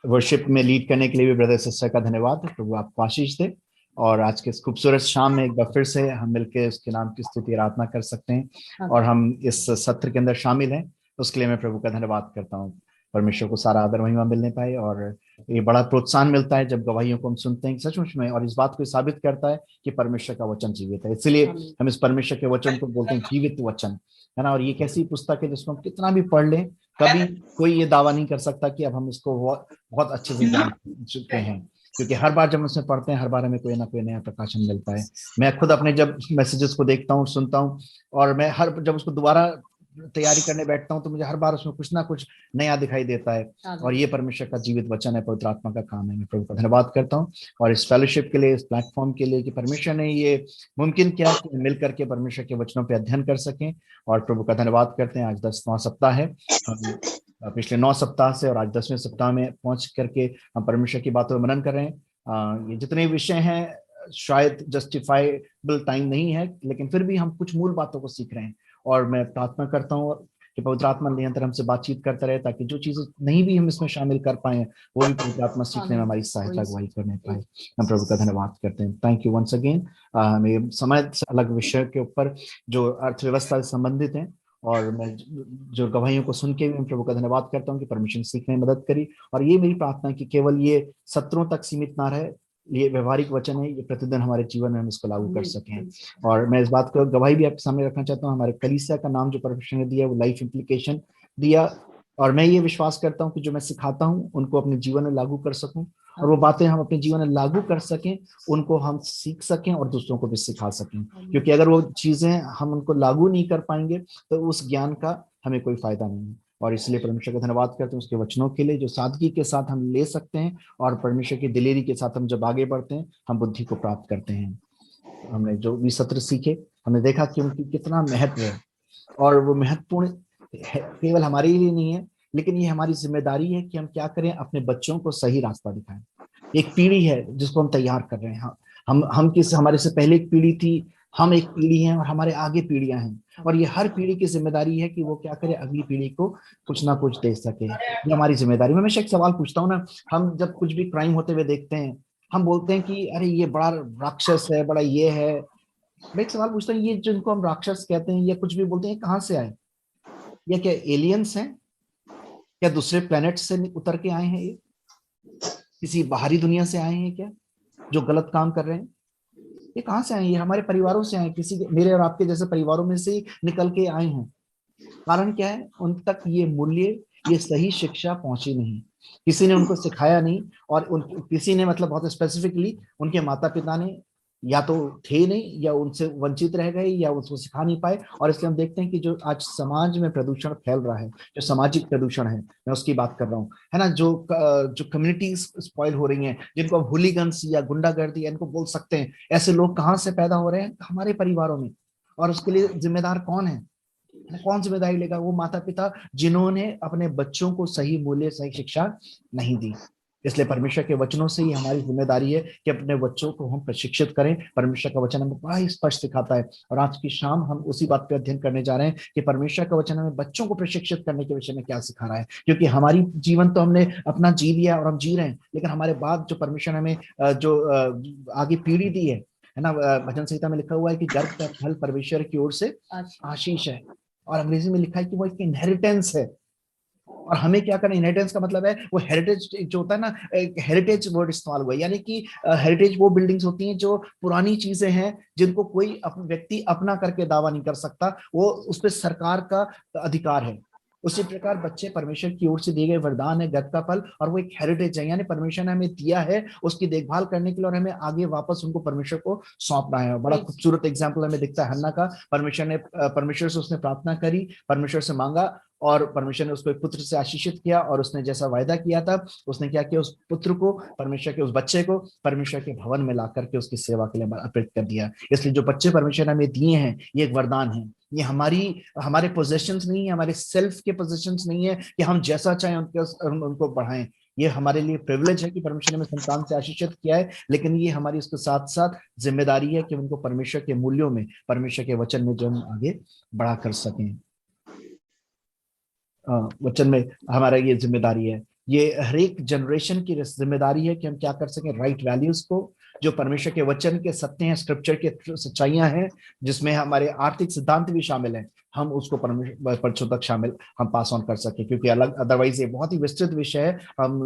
Worship में lead करने के लिए भी ब्रदर सिस्टर का धन्यवाद। प्रभु आपको आशीष दे। और आज के इस खूबसूरत शाम में एक बार फिर से हम मिलकर उसके नाम की स्तुति आराधना कर सकते हैं और हम इस सत्र के अंदर शामिल हैं, उसके लिए मैं प्रभु का धन्यवाद करता हूँ। परमेश्वर को सारा आदर महिमा मिलने पाए और ये बड़ा प्रोत्साहन मिलता है जब गवाहियों को हम सुनते हैं सचमुच में, और इस बात को साबित करता है कि परमेश्वर का वचन जीवित है। इसलिए हम इस परमेश्वर के वचन को बोलते हैं जीवित वचन, है ना। और ये कैसी पुस्तक है जिसको हम कितना भी पढ़ लें, कभी कोई ये दावा नहीं कर सकता कि अब हम इसको बहुत अच्छे से जान चुके हैं, क्योंकि हर बार जब हम उसमें पढ़ते हैं हर बार हमें कोई ना कोई नया प्रकाशन मिलता है। मैं खुद अपने जब मैसेजेस को देखता हूँ, सुनता हूँ, और मैं हर जब उसको दोबारा तैयारी करने बैठता हूँ तो मुझे हर बार उसमें कुछ ना कुछ नया दिखाई देता है। और ये परमेश्वर का जीवित वचन है, पवित्र आत्मा का काम है। मैं प्रभु का धन्यवाद करता हूँ और इस फेलोशिप के लिए, इस प्लेटफॉर्म के लिए कि परमेश्वर ने ये मुमकिन किया कि मिल करके परमेश्वर के वचनों पर अध्ययन कर सकें। और प्रभु का धन्यवाद करते हैं। आज 10वां सप्ताह है, हम पिछले 9 सप्ताह से और आज 10वें सप्ताह में पहुंच करके हम परमेश्वर की बातों में मनन कर रहे हैं। ये जितने विषय हैं शायद जस्टिफाइबल टाइम नहीं है, लेकिन फिर भी हम कुछ मूल बातों को सीख रहे हैं। और मैं प्रार्थना करता हूँ कि पवित्र आत्मा निरंतर हमसे बातचीत करता रहे, ताकि जो चीजें नहीं भी हम इसमें शामिल कर पाए वो भी पवित्र आत्मा सीखने में हमारी सहायता अगुवाई करने पाए। हम प्रभु का धन्यवाद करते हैं। Thank you once again. हमें समय अलग विषय के ऊपर जो अर्थव्यवस्था से संबंधित है, और मैं जो गवाहियों को सुन के भी प्रभु का धन्यवाद करता हूँ कि परमेश्वर ने सीखने में मदद करी। और ये मेरी प्रार्थना है कि केवल ये सत्रों तक सीमित ना रहे, ये व्यवहारिक वचन है, ये प्रतिदिन हमारे जीवन में हम इसको लागू कर सकें। और मैं इस बात को गवाही भी आपके सामने रखना चाहता हूँ, हमारे कलीसिया का नाम जो परमेश्वर ने दिया वो लाइफ इंप्लीकेशन दिया, और मैं ये विश्वास करता हूँ कि जो मैं सिखाता हूँ उनको अपने जीवन में लागू कर सकूं, और वो बातें हम अपने जीवन में लागू कर सकें, उनको हम सीख सकें और दूसरों को भी सिखा सकें। क्योंकि अगर वो चीजें हम उनको लागू नहीं कर पाएंगे तो उस ज्ञान का हमें कोई फायदा नहीं है। और इसलिए परमेश्वर का धन्यवाद करते हैं उसके वचनों के लिए जो सादगी के साथ हम ले सकते हैं, और परमेश्वर की दिलेरी के साथ हम जब आगे बढ़ते हैं हम बुद्धि को प्राप्त करते हैं। हमने जो भी सत्र सीखे, हमने देखा कि उनकी कितना महत्व है, और वो महत्वपूर्ण केवल हमारे लिए नहीं है, लेकिन ये हमारी जिम्मेदारी है कि हम क्या करें, अपने बच्चों को सही रास्ता दिखाएं। एक पीढ़ी है जिसको हम तैयार कर रहे हैं। हम किस हमारे से पहले एक पीढ़ी थी, हम एक पीढ़ी हैं और हमारे आगे पीढ़ियां हैं, और ये हर पीढ़ी की जिम्मेदारी है कि वो क्या करे, अगली पीढ़ी को कुछ ना कुछ दे सके। ये हमारी जिम्मेदारी। मैं हमेशा एक सवाल पूछता हूँ ना, हम जब कुछ भी क्राइम होते हुए देखते हैं हम बोलते हैं कि अरे ये बड़ा राक्षस है, बड़ा ये है। मैं एक सवाल पूछता हूँ, ये जिनको हम राक्षस कहते हैं या कुछ भी बोलते हैं, कहाँ से आए? या क्या एलियंस हैं? क्या दूसरे प्लेनेट से उतर के आए हैं? ये किसी बाहरी दुनिया से आए हैं क्या, जो गलत काम कर रहे हैं? ये कहाँ से आए? ये हमारे परिवारों से आए, किसी मेरे और आपके जैसे परिवारों में से ही निकल के आए हैं। कारण क्या है? उन तक ये मूल्य, ये सही शिक्षा पहुंची नहीं, किसी ने उनको सिखाया नहीं, और किसी ने मतलब बहुत स्पेसिफिकली उनके माता पिता ने या तो थे नहीं, या उनसे वंचित रह गए, या उसको सिखा नहीं पाए। और इसलिए हम देखते हैं कि जो आज समाज में प्रदूषण फैल रहा है, जो सामाजिक प्रदूषण है, मैं उसकी बात कर रहा हूँ, है ना। जो कम्युनिटीज स्पॉइल हो रही हैं, जिनको अब हुलीगन्स या गुंडागर्दी इनको बोल सकते हैं, ऐसे लोग कहाँ से पैदा हो रहे हैं? हमारे परिवारों में। और उसके लिए जिम्मेदार कौन है? कौन जिम्मेदारी लेगा? वो माता पिता जिन्होंने अपने बच्चों को सही मूल्य, सही शिक्षा नहीं दी। इसलिए परमेश्वर के वचनों से ही हमारी जिम्मेदारी है कि अपने बच्चों को हम प्रशिक्षित करें। परमेश्वर का वचन हमें बड़ा ही स्पष्ट सिखाता है, और आज की शाम हम उसी बात पे अध्ययन करने जा रहे हैं कि परमेश्वर का वचन हमें बच्चों को प्रशिक्षित करने के विषय में क्या सिखा रहा है। क्योंकि हमारी जीवन तो हमने अपना जी लिया और हम जी रहे हैं, लेकिन हमारे बाद जो परमेश्वर ने हमें जो आगे पीढ़ी दी है ना, भजन संहिता में लिखा हुआ है कि गर्भ का फल परमेश्वर की ओर से आशीष है, और अंग्रेजी में लिखा है कि वो एक इनहेरिटेंस है। और हमें क्या करना? इनहेरिटेंस का मतलब है वो हेरिटेज जो होता है ना, एक हेरिटेज वर्ड इस्तेमाल हुआ है, यानी कि हेरिटेज वो बिल्डिंग्स होती हैं जो पुरानी चीजें हैं, जिनको कोई व्यक्ति अपना करके दावा नहीं कर सकता, वो उस पर सरकार का अधिकार है। उसी प्रकार बच्चे परमेश्वर की ओर से दिए गए वरदान है, गर्भ का फल, और वो एक हेरिटेज है, यानी परमेश्वर ने हमें दिया है उसकी देखभाल करने के लिए, और हमें आगे वापस उनको परमेश्वर को सौंपना है। बड़ा खूबसूरत एग्जाम्पल हमें दिखता है हन्ना का। परमेश्वर से उसने प्रार्थना करी, परमेश्वर से मांगा, और परमेश्वर ने उसको एक पुत्र से आशीषित किया, और उसने जैसा वायदा किया था उसने क्या किया, उस पुत्र को, परमेश्वर के उस बच्चे को परमेश्वर के भवन में ला करके उसकी सेवा के लिए अर्पित कर दिया। इसलिए जो बच्चे परमेश्वर ने हमें दिए हैं ये एक वरदान है। ये हमारे पोजेशंस नहीं है, हमारे सेल्फ के पोजेशंस नहीं है कि हम जैसा चाहें उनको बढ़ाएं। ये हमारे लिए प्रिविलेज है कि परमेश्वर ने हमें संतान से आशीषित किया है, लेकिन ये हमारी उसके साथ साथ जिम्मेदारी है कि उनको परमेश्वर के मूल्यों में, परमेश्वर के वचन में जो हम आगे बढ़ा कर सकें। वचन में हमारा ये जिम्मेदारी है। ये हर एक जनरेशन की जिम्मेदारी है कि हम क्या कर सकें, राइट वैल्यूज को, जो परमेश्वर के वचन के सत्य हैं, स्क्रिप्चर के सच्चाइयां हैं, जिसमें हमारे आर्थिक सिद्धांत भी शामिल हैं, हम उसको परमेश्वर बच्चों तक शामिल हम पास ऑन कर सके। क्योंकि अलग अदरवाइज ये बहुत ही विस्तृत विषय है, हम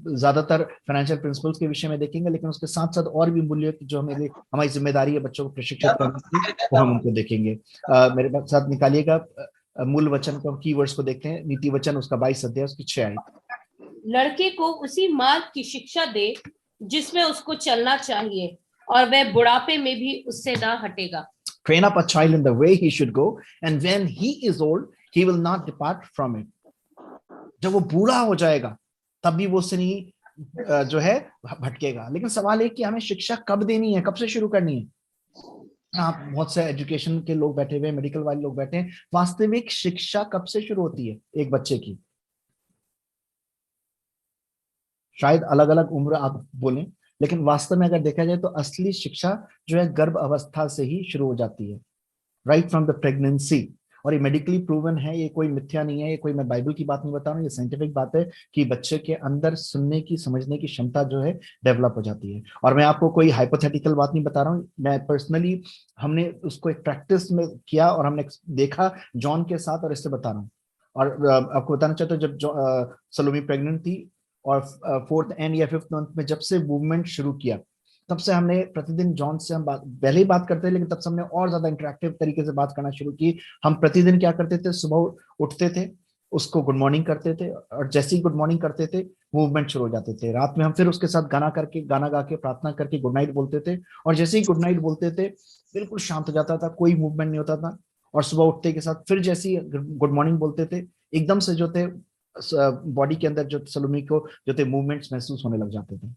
ज्यादातर फाइनेंशियल प्रिंसिपल्स के विषय में देखेंगे, लेकिन उसके साथ साथ और भी मूल्य जो हमें हमारी जिम्मेदारी है बच्चों को प्रशिक्षित करने की, वो हम उनको देखेंगे। मेरे साथ निकालिएगा मूल वचन को, कीवर्ड्स को देखते हैं। नीति वचन उसका 22 अध्याय उसकी 6 आयत। लड़के को उसी मार्ग की शिक्षा दे जिसमें उसको चलना चाहिए, और वह बुढ़ापे में भी उससे ना हटेगा। Train up a child in the way he should go, and when he is old, he will not depart from it. जब वो बूढ़ा हो जाएगा तब भी वो उससे नहीं जो है भटकेगा। लेकिन सवाल है कि हमें शिक्षा कब देनी है, कब से शुरू करनी है। आप बहुत से एजुकेशन के लोग बैठे हुए, मेडिकल वाले लोग बैठे हैं, वास्तविक शिक्षा कब से शुरू होती है एक बच्चे की? शायद अलग अलग उम्र आप बोलें, लेकिन वास्तव में अगर देखा जाए तो असली शिक्षा जो है गर्भ अवस्था से ही शुरू हो जाती है, राइट फ्रॉम द प्रेगनेंसी। और ये मेडिकली प्रूवन है, ये कोई मिथ्या नहीं है, ये कोई मैं बाइबल की बात नहीं बता रहा हूँ, ये साइंटिफिक बात है कि बच्चे के अंदर सुनने की, समझने की क्षमता जो है डेवलप हो जाती है। और मैं आपको कोई हाइपोथेटिकल बात नहीं बता रहा हूँ, मैं पर्सनली हमने उसको एक प्रैक्टिस में किया और हमने देखा जॉन के साथ, और इससे बता रहा हूँ। और आपको बताना चाहता हूँ, जब सलोमी प्रेग्नेंट थी और 4th एंड या 5th मंथ में जब से मूवमेंट शुरू किया, तब से हमने प्रतिदिन जॉन से हम पहले ही बात करते थे, लेकिन तब से हमने और ज्यादा इंटरेक्टिव तरीके से बात करना शुरू की। हम प्रतिदिन क्या करते थे, सुबह उठते थे, उसको गुड मॉर्निंग करते थे, और जैसे ही गुड मॉर्निंग करते थे मूवमेंट शुरू हो जाते थे। रात में हम फिर उसके साथ गाना गा के प्रार्थना करके गुड नाइट बोलते थे, और जैसे ही गुड नाइट बोलते थे बिल्कुल शांत हो जाता था, कोई मूवमेंट नहीं होता था। और सुबह उठते के साथ फिर जैसे ही गुड मॉर्निंग बोलते थे, एकदम से जो थे बॉडी के अंदर जो सलोमी को जो थे मूवमेंट्स महसूस होने लग जाते थे।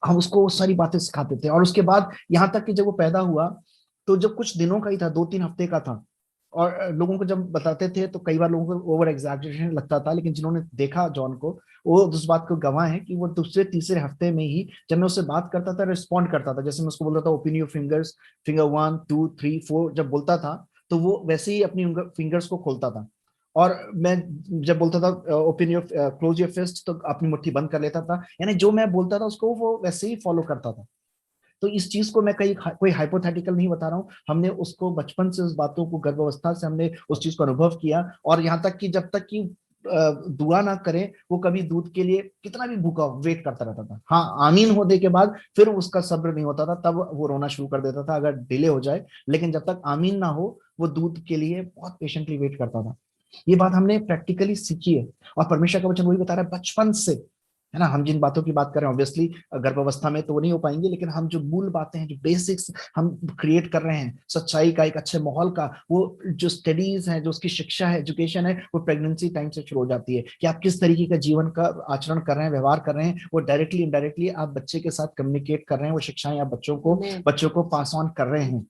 हम उसको सारी बातें सिखाते थे। और उसके बाद यहाँ तक कि जब वो पैदा हुआ तो जब कुछ दिनों का ही था, 2-3 हफ्ते का था, और लोगों को जब बताते थे तो कई बार लोगों को ओवर एग्जैजरेशन लगता था, लेकिन जिन्होंने देखा जॉन को वो उस बात को गवाह है कि वो दूसरे तीसरे हफ्ते में ही जब मैं उससे बात करता था, रिस्पॉन्ड करता था। जैसे मैं उसको बोलता था ओपन योर फिंगर्स, फिंगर 1 2 3 4 जब बोलता था तो वो वैसे ही अपनी फिंगर्स को खोलता था। और मैं जब बोलता था open your close your fist, तो अपनी मुट्ठी बंद कर लेता था। यानी जो मैं बोलता था उसको वो वैसे ही फॉलो करता था। तो इस चीज को मैं कहीं कोई हाइपोथेटिकल नहीं बता रहा हूँ, हमने उसको बचपन से उस बातों को, गर्भावस्था से हमने उस चीज को अनुभव किया। और यहाँ तक कि जब तक कि दुआ ना करें, वो कभी दूध के लिए कितना भी भूखा वेट करता रहता था। हाँ, आमीन होने के बाद फिर उसका सब्र नहीं होता था, तब वो रोना शुरू कर देता था अगर डिले हो जाए, लेकिन जब तक आमीन ना हो वो दूध के लिए बहुत पेशेंटली वेट करता था। ये बात हमने प्रैक्टिकली सीखी है, और परमेश्वर का वचन वही बता रहा है बचपन से, है ना। हम जिन बातों की बात कर रहे हैं ऑब्वियसली गर्भावस्था में तो वो नहीं हो पाएंगे, लेकिन हम जो मूल बातें हैं, जो बेसिक्स हम क्रिएट कर रहे हैं, सच्चाई का, एक अच्छे माहौल का, वो जो स्टडीज है, जो उसकी शिक्षा है, एजुकेशन है, वो प्रेगनेंसी टाइम से शुरू हो जाती है कि आप किस तरीके का जीवन का आचरण कर रहे हैं, व्यवहार कर रहे हैं, वो डायरेक्टली इनडायरेक्टली आप बच्चे के साथ कम्युनिकेट कर रहे हैं, वो शिक्षाएं आप बच्चों को पास ऑन कर रहे हैं।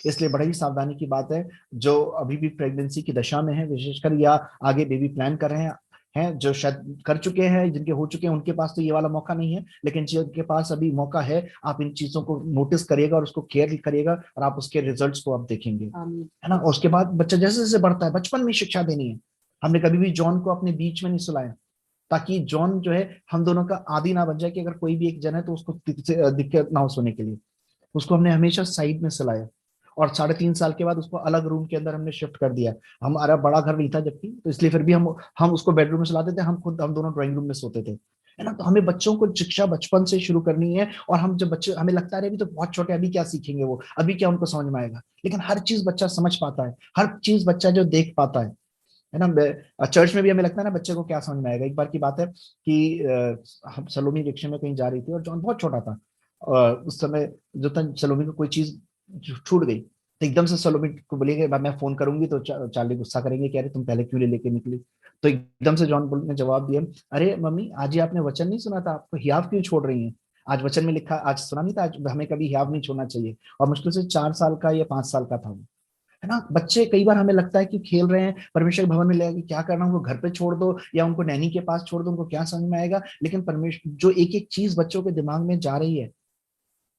इसलिए बड़ी ही सावधानी की बात है, जो अभी भी प्रेगनेंसी की दशा में है विशेषकर, या आगे बेबी प्लान कर रहे हैं, जो शायद कर चुके हैं, जिनके हो चुके हैं, उनके पास तो ये वाला मौका नहीं है, लेकिन जिनके पास अभी मौका है, आप इन चीजों को नोटिस करिएगा और उसको केयर करिएगा, और आप उसके रिजल्ट्स को आप देखेंगे, है ना। उसके बाद बच्चा जैसे जैसे बढ़ता है, बचपन में शिक्षा देनी है। हमने कभी भी जॉन को अपने बीच में नहीं सुलाया, ताकि जॉन जो है हम दोनों का आदि ना बन जाए कि अगर कोई भी एक जन है तो उसको दिक्कत ना हो सोने के लिए। उसको हमने हमेशा साइड में सुलाया, और 3.5 साल के बाद उसको अलग रूम के अंदर हमने शिफ्ट कर दिया। हमारा बड़ा घर नहीं था जबकि, तो इसलिए फिर भी हम उसको बेडरूम में सुलाते थे, हम दोनों ड्राइंग रूम में सोते थे, है ना। तो हमें बच्चों को शिक्षा बचपन से शुरू करनी है। और हम जब बच्चे, हमें लगता है अभी तो बहुत छोटे, अभी क्या सीखेंगे वो, अभी क्या उनको समझ में आएगा, लेकिन हर चीज बच्चा समझ पाता है, हर चीज बच्चा जो देख पाता है ना। चर्च में भी हमें लगता है ना बच्चे को क्या समझ में आएगा। एक बार की बात है कि हम सलोमी रिक्शे में कहीं जा रही थी और जॉन बहुत छोटा था, उस समय जो था सलोमी को कोई चीज छूट गई, तो एकदम से सलोमी को बोलिए मैं फोन करूंगी, तो चार्ली गुस्सा करेंगे कि अरे तुम पहले क्यों लेके निकली। तो एकदम से जॉन ने जवाब दिया, अरे मम्मी आज ही आपने वचन नहीं सुना था, आपको हियाव क्यों छोड़ रही हैं? आज वचन में लिखा, आज सुना नहीं था, आज हमें कभी हियाव नहीं छोड़ना चाहिए। और मुश्किल से 4 साल का या 5 साल का था वो, है ना। बच्चे कई बार हमें लगता है कि खेल रहे हैं, परमेश्वर के भवन में ले क्या करना, उनको घर पे छोड़ दो या उनको नैनी के पास छोड़ दो, उनको क्या समझ में आएगा। लेकिन परमेश्वर जो एक एक चीज बच्चों के दिमाग में जा रही है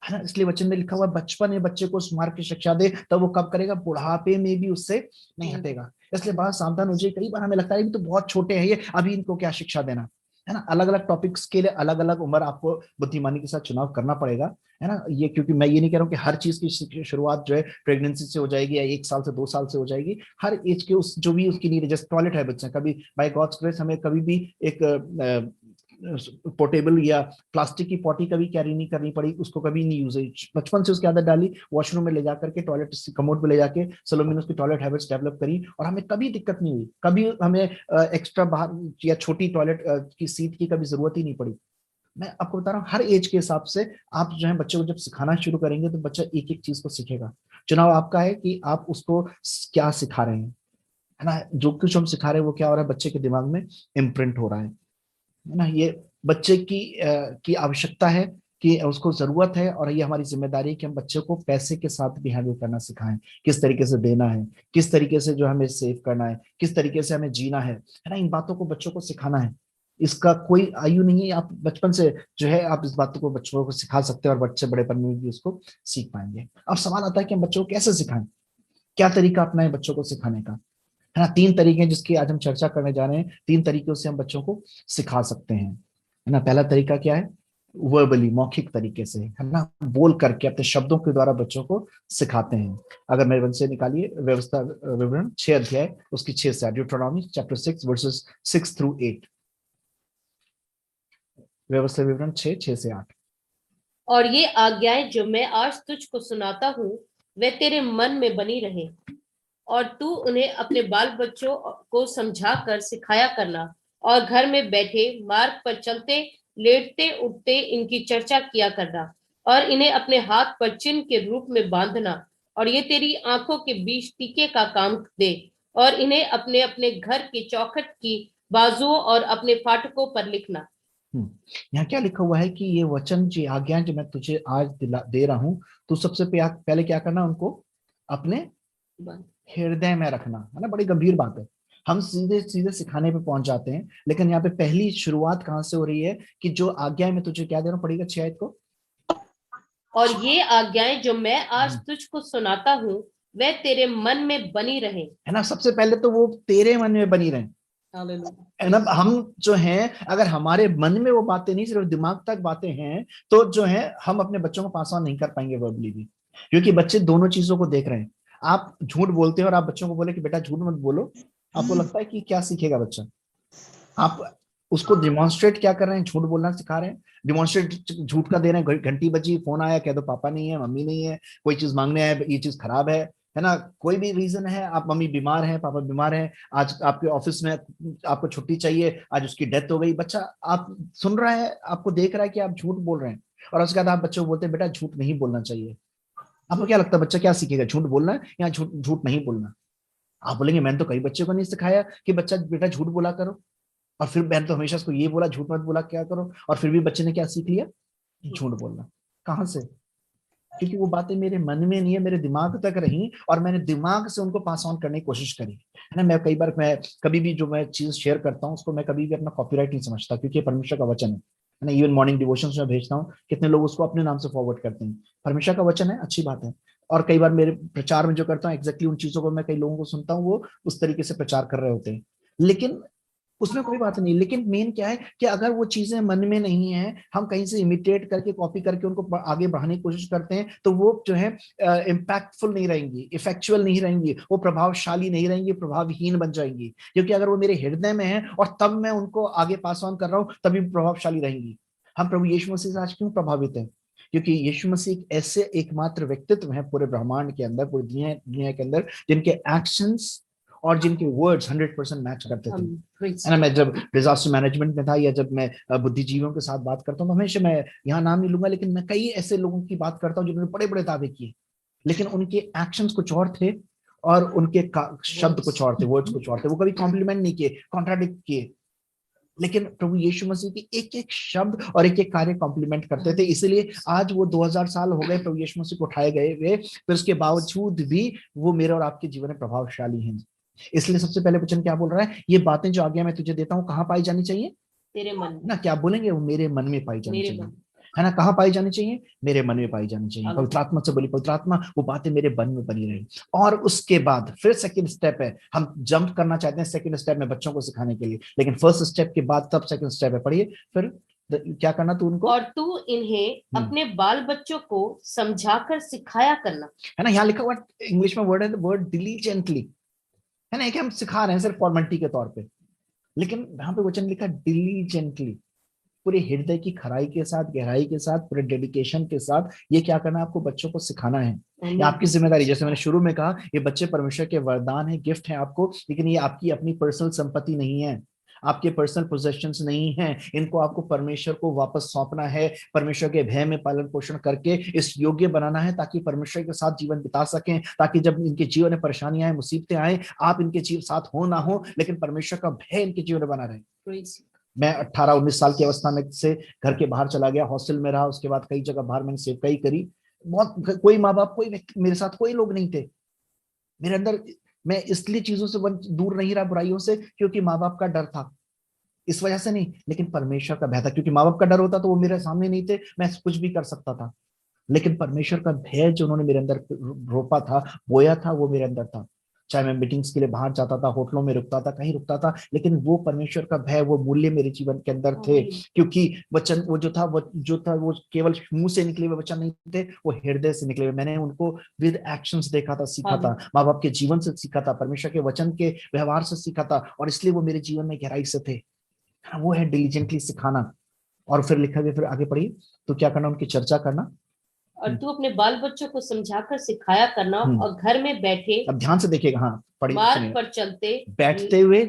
ना, इसलिए वचन में लिखा हुआ बचपन में बच्चे को स्मार्ट की शिक्षा दे, तब वो कब करेगा, बुढ़ापे में भी उससे नहीं हटेगा। इसलिए बहुत सावधान हो जाइए। कई बार हमें लगता है कि तो बहुत छोटे हैं ये, अभी इनको क्या शिक्षा देना, है ना। अलग अलग टॉपिक्स के लिए अलग अलग उम्र आपको बुद्धिमानी के साथ चुनाव करना पड़ेगा, है ना। ये क्योंकि मैं ये नहीं कह रहा हूँ कि हर चीज की शुरुआत जो है प्रेगनेंसी से हो जाएगी या 1 साल से 2 साल से हो जाएगी। हर एज के उस जो भी उसकी नीड है, जैसे टॉयलेट हैबिट्स हैं, कभी बाय गॉड्स ग्रेस हमें कभी भी एक पोर्टेबल या प्लास्टिक की पॉटी कभी कैरी नहीं करनी पड़ी, उसको कभी नहीं यूज, बचपन से उसकी आदत डाली, वॉशरूम में ले जाकर के टॉयलेट कमोड पे ले जाके सलोमी ने उसकी टॉयलेट हैबिट्स डेवलप करी और हमें कभी दिक्कत नहीं हुई, कभी हमें एक्स्ट्रा बाहर या छोटी टॉयलेट की सीट की कभी जरूरत ही नहीं पड़ी। मैं आपको बता रहा हूँ हर एज के हिसाब से आप जो है बच्चे को जब सिखाना शुरू करेंगे तो बच्चा एक एक चीज को सीखेगा। चुनाव आपका है कि आप उसको क्या सिखा रहे हैं, है ना। जो कुछ हम सिखा रहे हैं वो क्या हो रहा है, बच्चे के दिमाग में इम्प्रिंट हो रहा है ना। ये बच्चे की आवश्यकता है कि उसको जरूरत है, और ये हमारी जिम्मेदारी है कि हम बच्चे को पैसे के साथ बिहेव करना सिखाएं, किस तरीके से देना है, किस तरीके से जो हमें सेव करना है, किस तरीके से हमें जीना है ना। इन बातों को बच्चों को सिखाना है। इसका कोई आयु नहीं है, आप बचपन से जो है आप इस बातों को बच्चों को सिखा सकते हैं और बच्चे बड़ेपन में भी उसको सीख पाएंगे। अब सवाल आता है कि हम बच्चों को कैसे सिखाएं, क्या तरीका अपनाएं बच्चों को सिखाने का, है ना। 3 तरीके हैं जिसकी आज हम चर्चा करने जा रहे हैं। 3 तरीकों से हम बच्चों को सिखा सकते हैं, है ना। पहला तरीका क्या है, वर्बली, मौखिक तरीके से, है ना, बोल करके अपने शब्दों के द्वारा बच्चों को सिखाते हैं। अगर मेरे मन से निकालिए व्यवस्था विवरण 6 अध्याय उसकी 6 से 8, ड्यूटरोनॉमी चैप्टर 6 वर्सेस 6 through 8। व्यवस्था विवरण 6 से 8। और ये आज्ञाएं जो मैं आज तुझको सुनाता हूँ वे तेरे मन में बनी रहे, और तू उन्हें अपने बाल बच्चों को समझा कर सिखाया करना, और घर में बैठे मार्ग पर चलते लेटते उठते इनकी चर्चा किया करना, और इन्हें अपने हाथ पर चिन्ह के रूप में बांधना, और ये तेरी आंखों के बीच टीके का काम दे, और इन्हें अपने अपने घर के चौखट की बाजुओं और अपने फाटकों पर लिखना। यहाँ क्या लिखा हुआ है कि ये वचन जी आज्ञा जो मैं तुझे आज दे रहा हूँ, तो सबसे पहले क्या करना, उनको अपने हृदय में रखना, है ना। बड़ी गंभीर बात है, हम सीधे सीधे सिखाने पे पहुंच जाते हैं, लेकिन यहाँ पे पहली शुरुआत कहाँ से हो रही है कि जो आज्ञा में तुझे क्या देना पड़ेगा 6 को। और ये आज्ञाएं जो मैं आज तुझको सुनाता हूँ वे तेरे मन में बनी रहे, है ना। सबसे पहले तो वो तेरे मन में बनी रहे, है ना। हम जो हैं अगर हमारे मन में वो बातें नहीं सिर्फ दिमाग तक बातें हैं, तो जो है हम अपने बच्चों को पास ऑन नहीं कर पाएंगे वर्बली भी, क्योंकि बच्चे दोनों चीजों को देख रहे हैं। आप झूठ बोलते हैं और आप बच्चों को बोले कि बेटा झूठ मत बोलो, आपको लगता है कि क्या सीखेगा बच्चा। आप उसको डिमॉन्स्ट्रेट क्या कर रहे हैं, झूठ बोलना सिखा रहे हैं, डिमॉन्स्ट्रेट झूठ का दे रहे हैं। घंटी बजी, फोन आया, कह दो पापा नहीं है, मम्मी नहीं है, कोई चीज मांगने आया, ये चीज खराब है ना। कोई भी रीजन है, आप मम्मी बीमार है, पापा बीमार है, आज आपके ऑफिस में आपको छुट्टी चाहिए, आज उसकी डेथ हो गई, बच्चा आप सुन रहा है, आपको देख रहा है कि आप झूठ बोल रहे हैं, और उसके बाद आप बच्चों को बोलते हैं बेटा झूठ नहीं बोलना चाहिए। आपको क्या लगता है बच्चा क्या सीखेगा, झूठ बोलना है या झूठ झूठ नहीं बोलना। आप बोलेंगे मैंने तो कई बच्चे को नहीं सिखाया कि बच्चा बेटा झूठ बोला करो, और फिर मैंने तो हमेशा उसको ये बोला झूठ मत बोला क्या करो, और फिर भी बच्चे ने क्या सीख लिया, झूठ बोलना। कहाँ से, क्योंकि वो बातें मेरे मन में नहीं है, मेरे दिमाग तक रही, और मैंने दिमाग से उनको पास ऑन करने की कोशिश करी, है ना। मैं कई बार मैं कभी भी जो मैं चीज शेयर करता हूँ उसको मैं कभी भी अपना कॉपीराइट नहीं समझता, क्योंकि परमेश्वर का वचन है ना। इवन मॉर्निंग डिवोशन में भेजता हूँ, कितने लोग उसको अपने नाम से फॉरवर्ड करते हैं, परमेश्वर का वचन है, अच्छी बात है। और कई बार मेरे प्रचार में जो करता हूँ एग्जैक्टली उन चीजों को मैं कई लोगों को सुनता हूँ वो उस तरीके से प्रचार कर रहे होते हैं, लेकिन उसमें कोई बात नहीं। लेकिन मेन क्या है कि अगर वो चीजें मन में नहीं है, हम कहीं से इमिटेट करके कॉपी करके उनको आगे बढ़ाने की कोशिश करते हैं, तो वो जो है इम्पैक्टफुल नहीं रहेंगी, इफेक्चुअल नहीं रहेंगी, वो प्रभावशाली नहीं रहेंगी, प्रभावहीन बन जाएंगी। क्योंकि अगर वो मेरे हृदय में है और तब मैं उनको आगे पास ऑन कर रहा हूँ तभी प्रभावशाली रहेंगी। हम प्रभु यीशु मसीह से आज क्यों प्रभावित हैं, क्योंकि यीशु मसीह एक ऐसे एकमात्र व्यक्तित्व है पूरे ब्रह्मांड के अंदर, पूरी दुनिया के अंदर, जिनके एक्शंस और जिनके वर्ड्स 100% मैच करते थे, है ना। मैं जब डिजास्टर मैनेजमेंट में था या जब मैं बुद्धिजीवियों के साथ बात करता हूँ तो हमेशा, मैं यहाँ नाम नहीं लूंगा, लेकिन मैं कई ऐसे लोगों की बात करता हूँ जिन्होंने बड़े बड़े दावे किए, लेकिन उनके एक्शंस कुछ और थे और उनके शब्द कुछ और थे, वर्ड्स कुछ और थे। वो कभी कॉम्प्लीमेंट नहीं किए, कॉन्ट्राडिक्ट किए, लेकिन प्रभु यीशु मसीह की एक एक शब्द और एक एक कार्य कॉम्प्लीमेंट करते थे। इसलिए आज वो 2000 साल हो गए प्रभु यीशु मसीह को उठाए गए हुए, फिर उसके बावजूद भी वो मेरे और आपके जीवन में प्रभावशाली हैं। इसलिए सबसे पहले वचन क्या बोल रहा है, ये बातें जो आज्ञा मैं तुझे देता हूँ कहाँ पाई जानी चाहिए, तेरे मन ना। क्या बोलेंगे, वो मेरे मन में पाई जानी चाहिए। है ना, कहाँ पाई जानी चाहिए? मेरे मन में पाई जानी चाहिए। आमीन। पवित्र आत्मा से बोली, पवित्र आत्मा वो बातें मेरे मन में बनी रही। और उसके बाद फिर सेकंड स्टेप है, हम जंप करना चाहते हैं सेकंड स्टेप में बच्चों को सिखाने के लिए, लेकिन फर्स्ट स्टेप के बाद तब सेकंड स्टेप है। पढ़िए फिर क्या करना तू उनको, और तू इन्हें अपने बाल बच्चों को समझाकर सिखाया करना। है ना, यहाँ लिखा हुआ इंग्लिश में वर्ड है, वर्ड डिलीजेंटली, है ना, एक हम सिखा रहे हैं सिर्फ फॉर्मेलिटी के तौर पे, लेकिन यहाँ पे वचन लिखा डिलीजेंटली, पूरे हृदय की खराई के साथ, गहराई के साथ, पूरे डेडिकेशन के साथ। ये क्या करना है? आपको बच्चों को सिखाना है। ये आपकी जिम्मेदारी, जैसे मैंने शुरू में कहा, ये बच्चे परमेश्वर के वरदान है, गिफ्ट है आपको, लेकिन ये आपकी अपनी पर्सनल संपत्ति नहीं है, आपके पर्सनल पोजेशंस नहीं है। इनको आपको परमेश्वर को वापस सौंपना है, परमेश्वर के भय में पालन पोषण करके इस योग्य बनाना है, ताकि परमेश्वर के साथ जीवन बिता सकें, ताकि जब इनके जीवन में परेशानियां आए, मुसीबतें आए, आप इनके जीवन साथ हो ना हो, लेकिन परमेश्वर का भय इनके जीवन में बना रहे। मैं 18-19 साल की अवस्था में से घर के बाहर चला गया, हॉस्टल में रहा, उसके बाद कई जगह बाहर मैंने सेवकाई करी। बहुत, कोई माँ बाप, कोई व्यक्ति मेरे साथ, कोई लोग नहीं थे मेरे अंदर। मैं इसलिए चीजों से दूर नहीं रहा, बुराइयों से, क्योंकि माँ बाप का डर था, इस वजह से नहीं, लेकिन परमेश्वर का भय था। क्योंकि माँ बाप का डर होता तो वो मेरे सामने नहीं थे, मैं कुछ भी कर सकता था, लेकिन परमेश्वर का भय जो उन्होंने मेरे अंदर रोपा था, बोया था, वो मेरे अंदर था। चाहे मैं मीटिंग्स के लिए बाहर जाता था, होटलों में रुकता था, कहीं रुकता था, लेकिन वो परमेश्वर का भय, वो मूल्य मेरे जीवन के अंदर थे। क्योंकि वचन वो जो था वो केवल मुंह से निकले हुए वचन नहीं थे, वो हृदय से निकले हुए। मैंने उनको विद एक्शंस देखा था, सीखा था, माँ बाप के जीवन से सीखा था, परमेश्वर के वचन के व्यवहार से सीखा था, और इसलिए वो मेरे जीवन में गहराई से थे। वो है डिलीजेंटली सिखाना। और फिर लिखा गया, फिर आगे पढ़िए, तो क्या करना? उनकी चर्चा करना। और तू अपने बाल बच्चों को समझाकर सिखाया करना, और घर में बैठे, अब ध्यान से देखिएगा, हाँ पढ़िए, मार्ग सुनिए। पर चलते, बैठते हुए,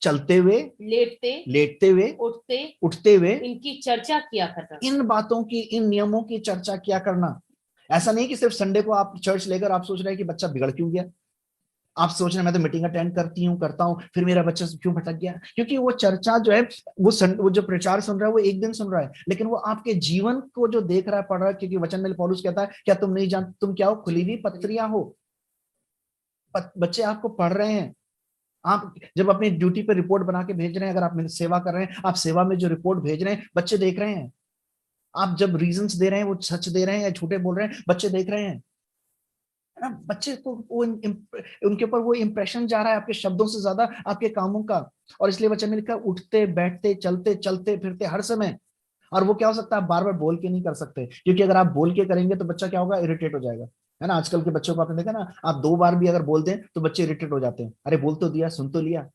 चलते हुए, लेटते, लेटते हुए, उठते उठते हुए इनकी चर्चा किया करना। इन बातों की, इन नियमों की चर्चा किया करना। ऐसा नहीं कि सिर्फ संडे को आप चर्च लेकर आप सोच रहे हैं कि बच्चा बिगड़ क्यों गया, आप सोच रहे हैं मैं तो मीटिंग अटेंड करता हूँ, फिर मेरा बच्चा क्यों भटक गया। क्योंकि वो चर्चा जो है, वो जो प्रचार सुन रहा है, वो एक दिन सुन रहा है, लेकिन वो आपके जीवन को जो देख रहा है, पढ़ रहा है। क्योंकि वचन में पौलुस कहता है, क्या तुम नहीं जानते, तुम क्या हो? खुली हुई पत्रियां हो। बच्चे आपको पढ़ रहे हैं। आप जब अपनी ड्यूटी पे रिपोर्ट बना के भेज रहे हैं, अगर आप मेरी सेवा कर रहे हैं, आप सेवा में जो रिपोर्ट भेज रहे हैं, बच्चे देख रहे हैं। आप जब रीजंस दे रहे हैं, वो सच दे रहे हैं या झूठे बोल रहे हैं, बच्चे देख रहे हैं। है ना, बच्चे को वो उनके ऊपर वो इंप्रेशन जा रहा है आपके शब्दों से ज्यादा आपके कामों का। और इसलिए वचन में लिखा, उठते बैठते चलते चलते फिरते हर समय। और वो क्या हो सकता है? आप बार बार बोल के नहीं कर सकते, क्योंकि अगर आप बोल के करेंगे तो बच्चा क्या होगा? इरिटेट हो जाएगा। है ना, आजकल के बच्चों को आपने देखा ना, आप 2 बार भी अगर बोल दें तो बच्चे इरिटेट हो जाते हैं। अरे बोल तो दिया, सुन तो लिया।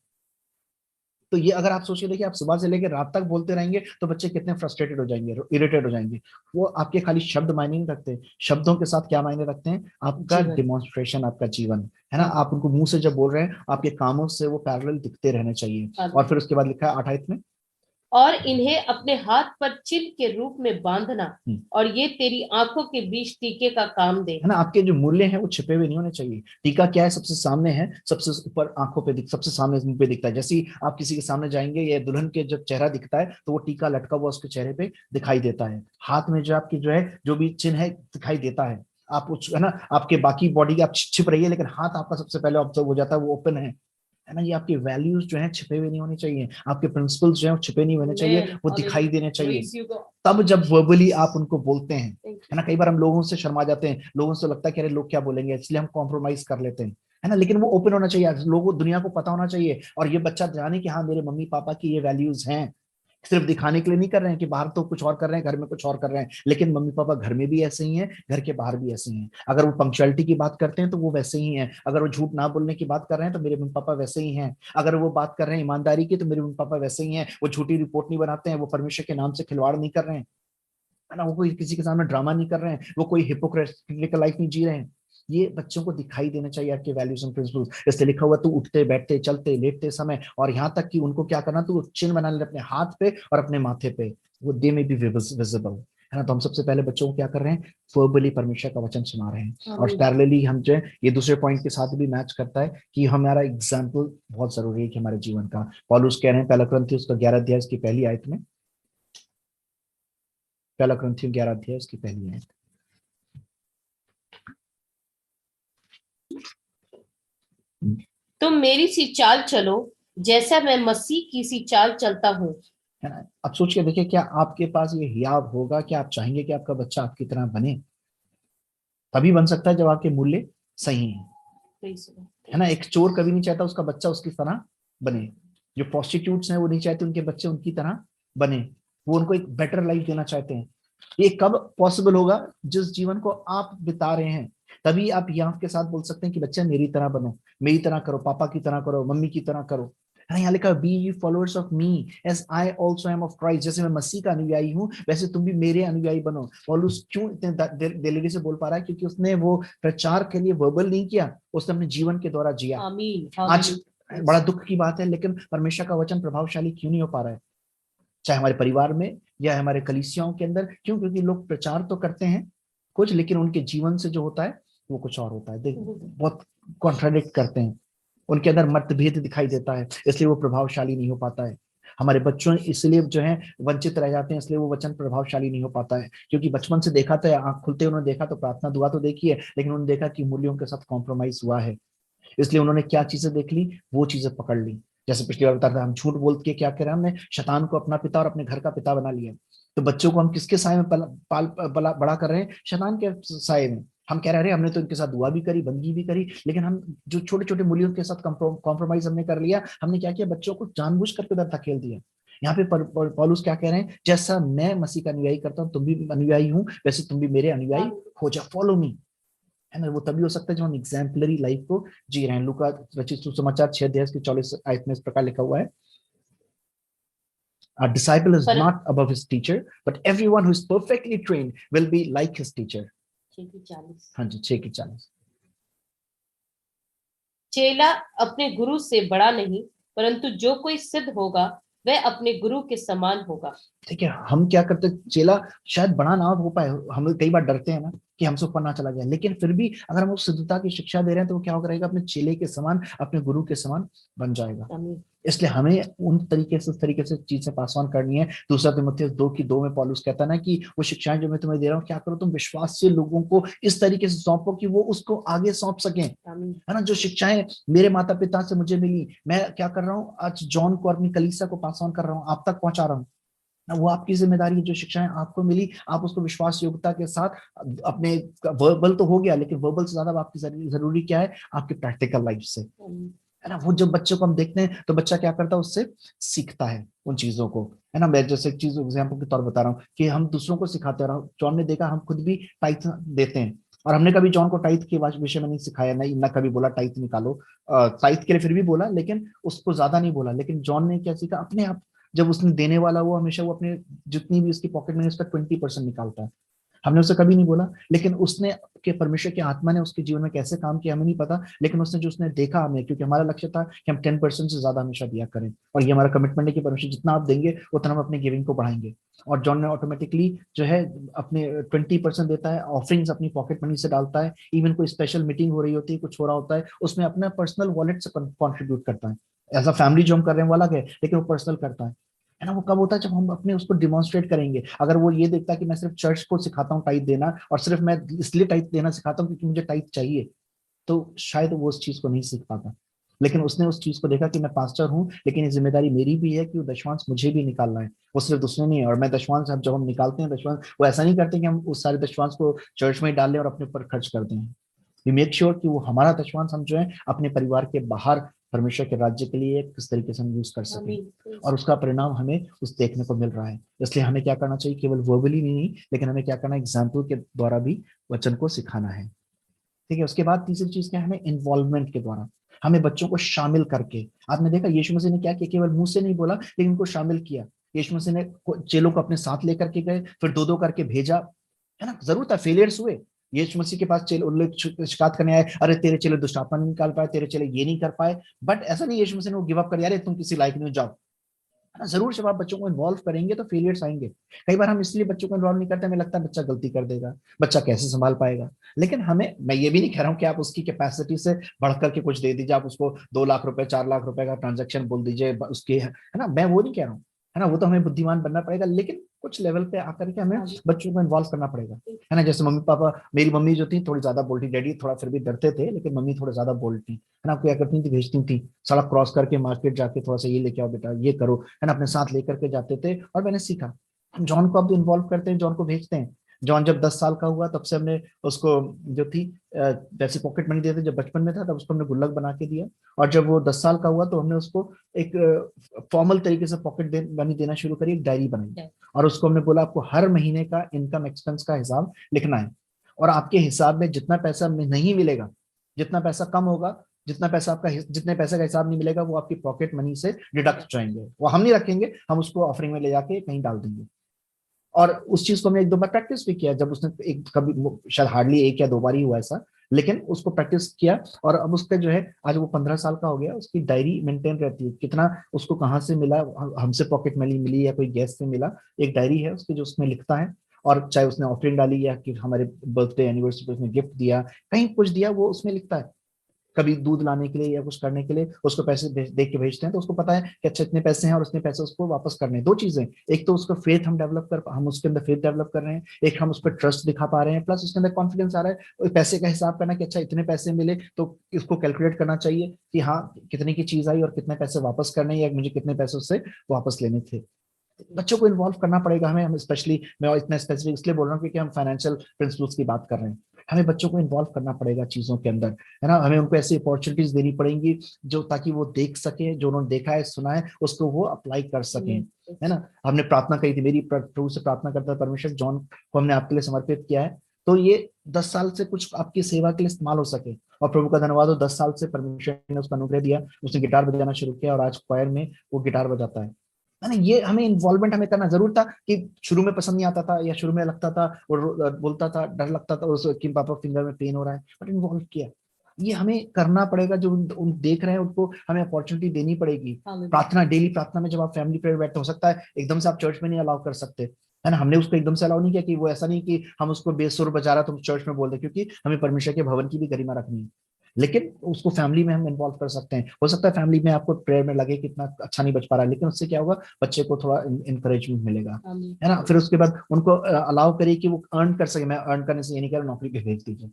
तो ये अगर आप सोचिए, देखिए, आप सुबह से लेकर रात तक बोलते रहेंगे तो बच्चे कितने फ्रस्ट्रेटेड हो जाएंगे, इरिटेट हो जाएंगे। वो आपके खाली शब्द मायने नहीं रखते, शब्दों के साथ क्या मायने रखते हैं? आपका डिमॉन्स्ट्रेशन, आपका जीवन। है ना, आप उनको मुंह से जब बोल रहे हैं, आपके कामों से वो पैरेलल दिखते रहने चाहिए। और फिर उसके बाद लिखा है 8 में, और इन्हें अपने हाथ पर चिन्ह के रूप में बांधना, और ये तेरी आंखों के बीच टीके का काम दे। है ना, आपके जो मूल्य हैं वो छिपे हुए नहीं होने चाहिए। टीका क्या है? सबसे सामने है, सबसे ऊपर आंखों पे सबसे सामने मुंह पे दिखता है। जैसे ही आप किसी के सामने जाएंगे, या दुल्हन के जब चेहरा दिखता है, तो वो टीका लटका हुआ उसके चेहरे पे दिखाई देता है। हाथ में जो आपकी जो है, जो भी चिन्ह है, दिखाई देता है। आप है ना, आपके बाकी बॉडी आप छिप रही है, लेकिन हाथ आपका सबसे पहले ऑब्जर्व हो जाता है, वो ओपन है ना। ये आपके वैल्यूज जो है छिपे हुए नहीं होने चाहिए, आपके प्रिंसिपल्स जो है वो छिपे नहीं होने चाहिए, वो दिखाई देने चाहिए। तब जब वर्बली आप उनको बोलते हैं, है ना, कई बार हम लोगों से शर्मा जाते हैं, लोगों से लगता है कि अरे लोग क्या बोलेंगे, इसलिए हम कॉम्प्रोमाइज कर लेते हैं। है ना, लेकिन वो ओपन होना चाहिए, लोगों, दुनिया को पता होना चाहिए, और ये बच्चा जाने कि हाँ, मेरे मम्मी पापा की ये वैल्यूज हैं। सिर्फ दिखाने के लिए नहीं कर रहे हैं कि बाहर तो कुछ और कर रहे हैं, घर में कुछ और कर रहे हैं, लेकिन मम्मी पापा घर में भी ऐसे ही हैं, घर के बाहर भी ऐसे ही हैं। अगर वो पंक्चुअलिटी की बात करते हैं तो वो वैसे ही हैं, अगर वो झूठ ना बोलने की बात कर रहे हैं तो मेरे मम्मी पापा वैसे ही हैं, अगर वो बात कर रहे हैं ईमानदारी की तो मेरे मम्मी पापा वैसे ही हैं। वो झूठी रिपोर्ट नहीं बनाते हैं, वो परमेश्वर के नाम से खिलवाड़ नहीं कर रहे हैं, है ना, वो कोई किसी के सामने ड्रामा नहीं कर रहे हैं, वो कोई हिपोक्रेटिकल लाइफ नहीं जी रहे हैं। ये बच्चों को दिखाई देना चाहिए, आपके वैल्यूज एंड प्रिंसिपल्स। इसलिए लिखा हुआ, तू उठते बैठते चलते लेटते समय, और यहाँ तक कि उनको क्या करना, तू चिन्ह बना ले अपने हाथ पे और अपने माथे पे, वो दे में भी विजिबल। है ना, तो हम सबसे पहले बच्चों को क्या कर रहे हैं? वर्बली परमेश्वर का वचन सुना रहे हैं। और पैरेलली हम जो है, ये दूसरे पॉइंट के साथ भी मैच करता है कि हमारा एग्जाम्पल बहुत जरूरी है कि हमारे जीवन का। पौलुस कह रहे हैं, पहला कुरिन्थियों उसका 11 अध्याय की पहली आयत में, पहला कुरिन्थियों 11 अध्याय उसकी पहली आयत, तुम मेरी सी चाल चलो, जैसा मैं मसीह की सी चाल चलता हूँ। है ना। अब सोच के देखिए, क्या आपके पास ये हियाव होगा कि आप चाहेंगे कि आपका बच्चा आपकी तरह बने? तभी बन सकता है जब आपके मूल्य सही हैं, है ना। एक चोर कभी नहीं चाहता उसका बच्चा उसकी तरह बने। जो प्रोस्टिट्यूट्स हैं वो नहीं चाहते उनके बच्चे उनकी तरह बने। वो उनको एक बेटर लाइफ देना चाहते हैं। ये कब पॉसिबल होगा? जिस जीवन को आप बिता रहे हैं, तभी आप यहाँ के साथ बोल सकते हैं कि बच्चा मेरी तरह बनो, मेरी तरह करो, पापा की तरह करो, मम्मी की तरह करो। है ना, यहाँ लिखा be you followers of me as I also am of Christ. जैसे मैं मसीह का अनुयायी हूँ वैसे तुम भी मेरे अनुयायी बनो। पौलुस क्यों इतने दिलेरी से बोल पा रहा है? क्योंकि उसने वो प्रचार के लिए वर्बल नहीं किया, उसने अपने जीवन के द्वारा जिया। आज बड़ा दुख की बात है, लेकिन परमेश्वर का वचन प्रभावशाली क्यों नहीं हो पा रहा है, चाहे हमारे परिवार में या हमारे कलीसियाओं के अंदर? क्यों? क्योंकि लोग प्रचार तो करते हैं कुछ, लेकिन उनके जीवन से जो होता है वो कुछ और होता है। देख, बहुत कॉन्ट्राडिक्ट करते हैं, उनके अंदर मतभेद दिखाई देता है, इसलिए वो प्रभावशाली नहीं हो पाता है। हमारे बच्चों इसलिए जो है वंचित रह जाते हैं, इसलिए वो वचन प्रभावशाली नहीं हो पाता है। क्योंकि बचपन से देखा तो, आंख खुलते उन्होंने देखा तो प्रार्थना दुआ तो देखी है, लेकिन उन्होंने देखा कि मूल्यों के साथ कॉम्प्रोमाइज हुआ है। इसलिए उन्होंने क्या चीजें देख ली, वो चीजें पकड़ ली। जैसे पिछली बार बता रहा था, हम झूठ बोल के क्या करें, हमने शैतान को अपना पिता और अपने घर का पिता बना लिया। तो बच्चों को हम किसके साए में बड़ा कर रहे हैं? शैतान के साए में। हम कह रहे हैं हमने तो इनके साथ दुआ भी करी, बंदगी भी करी, लेकिन हम जो छोटे छोटे मूल्यों के साथ कॉम्प्रोमाइज हमने कर लिया। हमने क्या किया? बच्चों को जानबूझ करके उधर धकेल दिया। यहाँ पे पौलुस क्या कह रहे हैं? जैसा मैं मसीह का अनुयायी करता हूँ, तुम भी अनुयायी हूँ, वैसे तुम भी मेरे अनुयायी हो जाओ, फॉलो मी। है ना, वो तभी हो सकता है जब हम एग्जाम्पलरी लाइफ को जी रहे हैं। लूका रचित सुसमाचार 6 अध्याय 44 आयत में इस प्रकार लिखा हुआ है, A disciple is not above his teacher, but everyone who is perfectly trained will be like his teacher. 6:40। हाँ जी, 6:40। चेला अपने गुरु से बड़ा नहीं, परंतु जो कोई सिद्ध होगा वह अपने गुरु के समान होगा। ठीक है, हम क्या करते, चेला शायद बड़ा ना हो पाए, हम कई बार डरते हैं ना कि हमसे ऊपर ना चला जाए, लेकिन फिर भी अगर हम उस सिद्धता की शिक्षा दे रहे हैं तो वो क्या करेगा? अपने चेले के समान, अपने गुरु के समान बन जाएगा। इसलिए हमें उन तरीके से, उस तरीके से चीजें पास ऑन करनी है। दूसरा तिमुथियुस 2:2 में पौलुस कहता है ना कि वो शिक्षाएं जो मैं तुम्हें दे रहा हूँ, क्या करो तुम विश्वास से लोगों को इस तरीके से सौंपो कि वो उसको आगे सौंप सकें। है ना, जो शिक्षाएं मेरे माता पिता से मुझे मिली, मैं क्या कर रहा हूँ? आज जॉन को, अपनी कलीसिया को पास ऑन कर रहा हूँ, आप तक पहुंचा रहा हूँ ना। वो आपकी जिम्मेदारी है। जो शिक्षाएं आपको मिली, आप उसको विश्वास योग्यता के साथ अपने, वर्बल तो हो गया, लेकिन वर्बल से ज्यादा आपकी जरूरी क्या है? आपकी प्रैक्टिकल लाइफ से। है ना, वो जब बच्चों को हम देखते हैं तो बच्चा क्या करता है? उससे सीखता है उन चीजों को। है ना, मैं जैसे एक चीज एग्जाम्पल के तौर बता रहा हूँ कि हम दूसरों को सिखाते रहो। जॉन ने देखा, हम खुद भी टाइथ देते हैं, और हमने कभी जॉन को टाइथ के विषय में नहीं सिखाया, नहीं ना कभी बोला टाइथ निकालो। टाइथ के लिए फिर भी बोला, लेकिन उसको ज्यादा नहीं बोला। लेकिन जॉन ने क्या सीखा? अपने आप, जब उसने देने वाला, वो हमेशा वो अपने जितनी भी उसकी पॉकेट मनी, उसका 20% निकालता है। हमने उसे कभी नहीं बोला, लेकिन उसने के परमेश्वर की आत्मा ने उसके जीवन में कैसे काम किया हमें नहीं पता, लेकिन उसने जो उसने देखा हमें, क्योंकि हमारा लक्ष्य था कि हम 10% से ज्यादा हमेशा दिया करें, और ये हमारा कमिटमेंट है कि परमेश्वर जितना आप देंगे उतना हम अपने गिविंग को बढ़ाएंगे। और जॉन ने ऑटोमेटिकली जो है अपने 20% देता है, ऑफरिंग्स अपनी पॉकेट मनी से डालता है। इवन कोई स्पेशल मीटिंग हो रही होती है, कुछ हो रहा होता है, उसमें अपना पर्सनल वॉलेट से कॉन्ट्रीब्यूट करता है। एज अ फैमिली जो हम कर रहे हैं वो अलग है, लेकिन वो पर्सनल करता है ना। वो कब होता है? जब हम अपने उसको डिमॉन्स्ट्रेट करेंगे। अगर वो ये देखता है कि मैं सिर्फ चर्च को सिखाता हूँ टाइट देना, और सिर्फ मैं इसलिए टाइट देना सिखाता हूँ क्योंकि मुझे टाइट चाहिए, तो शायद वो उस चीज को नहीं सीख पाता। लेकिन उसने उस चीज को देखा कि मैं पास्टर हूँ, लेकिन ये जिम्मेदारी मेरी भी है कि वो दशमांश मुझे भी निकालना है, वो सिर्फ दूसरे नहीं है। और मैं दशमांश, जब हम निकालते हैं दशमांश, वो ऐसा नहीं करते कि हम उस सारे दशमांश को चर्च में ही डाल लें और अपने ऊपर खर्च कर दें। वी मेक श्योर कि वो हमारा दशमांश हम जो है अपने परिवार के बाहर परमेश्वर के राज्य के लिए किस तरीके से हम यूज कर सकें, और उसका परिणाम हमें उस देखने को मिल रहा है। इसलिए हमें क्या करना चाहिए? केवल वर्बली नहीं, लेकिन हमें क्या करना है? एग्जाम्पल के द्वारा भी वचन को सिखाना है। ठीक है, उसके बाद तीसरी चीज क्या है? हमें इन्वॉल्वमेंट के द्वारा, हमें बच्चों को शामिल करके। आपने देखा यीशु मसीह ने क्या किया? केवल मुंह से नहीं बोला, लेकिन उनको शामिल किया। यीशु मसीह ने चेलों को अपने साथ लेकर के गए, फिर दो दो करके भेजा। है ना, जरूर था, फेलियर्स हुए। यीशु मसीह के पास चेले, उन लोग शिकायत करने आए, अरे तेरे चेले दुष्ट आत्मा नहीं निकाल पाए, तेरे चेले ये नहीं कर पाए। बट ऐसा नहीं यीशु मसीह ने वो गिव अप कर दिया, अरे तुम किसी लायक नहीं हो, जाओ। है ना, जरूर जब आप बच्चों को इन्वॉल्व करेंगे तो फेलियर्स आएंगे। कई बार हम इसलिए बच्चों को इन्वॉल्व नहीं करते, हमें लगता है बच्चा गलती कर देगा, बच्चा कैसे संभाल पाएगा। लेकिन हमें, मैं ये भी नहीं कह रहा हूँ कि आप उसकी कैपेसिटी से बढ़ करके कुछ दे दीजिए, आप उसको 2 लाख रुपए 4 लाख रुपए का ट्रांजेक्शन बोल दीजिए उसके, है ना, मैं वो नहीं कह रहा हूँ। है ना। वो तो हमें बुद्धिमान बनना पड़ेगा, लेकिन कुछ लेवल पे आकर के हमें बच्चों को इन्वॉल्व करना पड़ेगा, है ना। जैसे मम्मी पापा, मेरी मम्मी जो थी थोड़ी ज्यादा बोलती, डैडी थोड़ा फिर भी डरते थे, लेकिन मम्मी थोड़ा ज्यादा बोलती, है ना। क्या करती थी, भेजती थी सड़क क्रॉस करके मार्केट जाके, थोड़ा सा ये लेके आओ बेटा, ये करो, है ना, अपने साथ लेकर के जाते थे, और मैंने सीखा। हम जॉन को अब इन्वॉल्व करते हैं, जॉन को भेजते हैं। जॉन जब 10 साल का हुआ तब से हमने उसको जो थी जैसे पॉकेट मनी देते, जब बचपन में था तब उसको हमने गुल्लक बना के दिया, और जब वो 10 साल का हुआ तो हमने उसको एक फॉर्मल तरीके से पॉकेट मनी देना शुरू करी, एक डायरी बनाई, और उसको हमने बोला आपको हर महीने का इनकम एक्सपेंस का हिसाब लिखना है, और आपके हिसाब में जितना पैसा नहीं मिलेगा, जितना पैसा कम होगा, जितना पैसा आपका जितने पैसे का हिसाब नहीं मिलेगा, वो आपकी पॉकेट मनी से डिडक्ट हो जाएंगे, वो हम नहीं रखेंगे, हम उसको ऑफरिंग में ले जाके कहीं डाल देंगे। और उस चीज को हमने 1-2 बार प्रैक्टिस भी किया, जब उसने एक कभी शायद हार्डली 1 या 2 बार ही हुआ ऐसा, लेकिन उसको प्रैक्टिस किया, और अब उसका जो है आज वो 15 साल का हो गया, उसकी डायरी मेंटेन रहती है, कितना उसको कहाँ से मिला, हमसे पॉकेट मनी मिली या कोई गेस्ट से मिला, एक डायरी है उसकी जो उसमें लिखता है, और चाहे उसने ऑफरिंग डाली या कि हमारे बर्थडे एनिवर्सरी पे उसने गिफ्ट दिया, कहीं कुछ दिया, वो उसमें लिखता है। कभी दूध लाने के लिए या कुछ करने के लिए उसको पैसे देख के भेजते हैं, तो उसको पता है कि अच्छा इतने पैसे हैं और इतने पैसे उसको वापस करने हैं। 2 चीजें, एक तो उसका फेथ हम उसके अंदर फेथ डेवलप कर रहे हैं, एक हम उस पर ट्रस्ट दिखा पा रहे हैं, प्लस उसके अंदर कॉन्फिडेंस आ रहा है पैसे का हिसाब करना, कि अच्छा इतने पैसे मिले तो इसको कैलकुलेट करना चाहिए कि हाँ कितने की चीज आई और कितने पैसे वापस करने, या मुझे कितने पैसे उससे वापस लेने थे। बच्चों को इन्वॉल्व करना पड़ेगा हमें। हम स्पेशली, मैं इतना स्पेसिफिक इसलिए बोल रहा हूँ क्योंकि हम फाइनेंशियल प्रिंसिपल्स की बात कर रहे हैं, हमें बच्चों को इन्वॉल्व करना पड़ेगा चीजों के अंदर, है ना। हमें उनको ऐसी अपॉर्चुनिटीज देनी पड़ेंगी जो, ताकि वो देख सके, जो उन्होंने देखा है सुना है उसको वो अप्लाई कर सकें, है ना। हमने प्रार्थना कही थी, मेरी प्रभु से प्रार्थना करता है परमेश्वर जॉन को हमने आपके लिए समर्पित किया है, तो ये 10 साल से कुछ आपकी सेवा के लिए इस्तेमाल हो सके। और प्रभु का धन्यवाद हो, 10 साल से परमेश्वर ने उसका अनुग्रह दिया, उसने गिटार बजाना शुरू किया, और आज क्वायर में वो गिटार बजाता है ना। ये हमें इन्वॉल्वमेंट हमें करना जरूर था, कि शुरू में पसंद नहीं आता था, या शुरू में लगता था और बोलता था, डर लगता था उस कि पापा फिंगर में पेन हो रहा है, बट इन्वॉल्व किया। ये हमें करना पड़ेगा, जो उन देख रहे हैं उनको हमें अपॉर्चुनिटी देनी पड़ेगी। प्रार्थना, डेली प्रार्थना में जब आप फैमिली प्रेयर बैठते, हो सकता है एकदम से आप चर्च में नहीं अलाउ कर सकते, है ना। हमने उसको एकदम से अलाउ नहीं किया, कि वो ऐसा नहीं कि हम उसको बेसुर बजा रहा तो चर्च में बोल दे, क्योंकि हमें परमेश्वर के भवन की भी गरिमा रखनी है। लेकिन उसको फैमिली में हम इन्वॉल्व कर सकते हैं। हो सकता है फैमिली में आपको प्रेयर में लगे कि इतना अच्छा नहीं बच पा रहा है, लेकिन उससे क्या होगा, बच्चे को थोड़ा इंकरेजमेंट मिलेगा, है ना। फिर उसके बाद उनको अलाउ करिए कि वो अर्न कर सके। मैं अर्न करने से ये नहीं कह रहा नौकरी पे भेज दीजिए,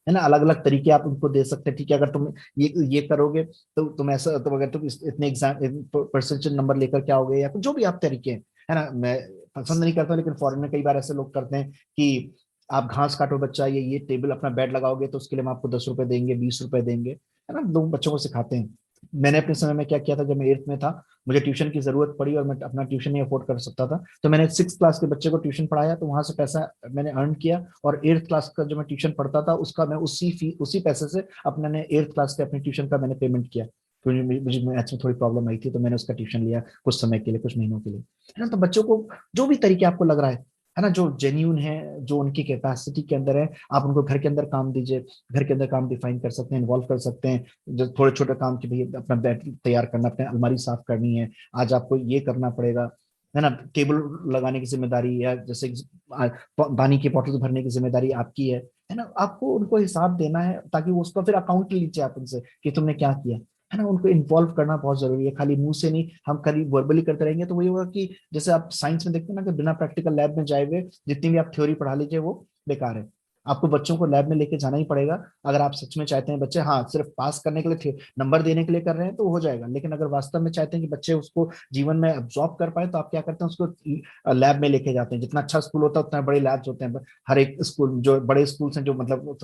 है ना। अलग अलग तरीके आप उनको दे सकते हैं, ठीक है, अगर तुम ये करोगे तो तुम ऐसा, तो अगर तुम इतने एग्जाम परसेंटेज नंबर लेकर के आओगे, या जो भी आप तरीके हैं, है ना। मैं पसंद नहीं करता, लेकिन फॉरेन में कई बार ऐसे लोग करते हैं कि आप घास काटो बच्चा, ये टेबल अपना बेड लगाओगे तो उसके लिए हम आपको 10 रुपए देंगे, 20 रुपए देंगे, है ना। लोग बच्चों को सिखाते हैं। मैंने अपने समय में क्या किया था, जब मैं 8th में था, मुझे ट्यूशन की जरूरत पड़ी और मैं अपना ट्यूशन नहीं अफोर्ड कर सकता था, तो मैंने 6th क्लास के बच्चे को ट्यूशन पढ़ाया, तो वहां से पैसा मैंने अर्न किया, और 8th क्लास का जो मैं ट्यूशन पढ़ता था उसका मैं उसी पैसे से अपने 8th क्लास के अपने ट्यूशन का मैंने पेमेंट किया, क्योंकि मुझे मैथ्स में थोड़ी प्रॉब्लम आई थी, तो मैंने उसका ट्यूशन लिया कुछ समय के लिए, कुछ महीनों के लिए, है ना। तो बच्चों को जो भी तरीके आपको लग रहा है ना, जो जेन्यून है, जो उनकी कैपेसिटी के अंदर है, आप उनको घर के अंदर काम दीजिए। घर के अंदर काम डिफाइन कर सकते हैं, इन्वॉल्व कर सकते हैं, जो थोड़े छोटे काम की, भाई अपना बेड तैयार करना, अपने अलमारी साफ करनी है, आज आपको ये करना पड़ेगा, है ना। टेबल लगाने की जिम्मेदारी, या जैसे पानी की बॉटल भरने की जिम्मेदारी आपकी है ना। आपको उनको हिसाब देना है, ताकि वो उसका फिर अकाउंट लीजिए आप उनसे कि तुमने क्या किया, है ना। उनको इन्वॉल्व करना बहुत जरूरी है, खाली मुंह से नहीं। हम खाली वर्बली करते रहेंगे तो वही होगा कि जैसे आप साइंस में देखते हैं ना, कि बिना प्रैक्टिकल लैब में जाए हुए जितनी भी आप थ्योरी पढ़ा लीजिए वो बेकार है। आपको बच्चों को लैब में लेके जाना ही पड़ेगा, अगर आप सच में चाहते हैं बच्चे, हाँ सिर्फ पास करने के लिए, नंबर देने के लिए कर रहे हैं तो हो जाएगा, लेकिन अगर वास्तव में चाहते हैं कि बच्चे उसको जीवन में अब्सॉर्ब कर पाए, तो आप क्या करते हैं, उसको लैब में लेके जाते हैं। जितना अच्छा स्कूल होता है उतना बड़े लैब्स होते हैं। हर एक स्कूल, जो बड़े स्कूल हैं, जो मतलब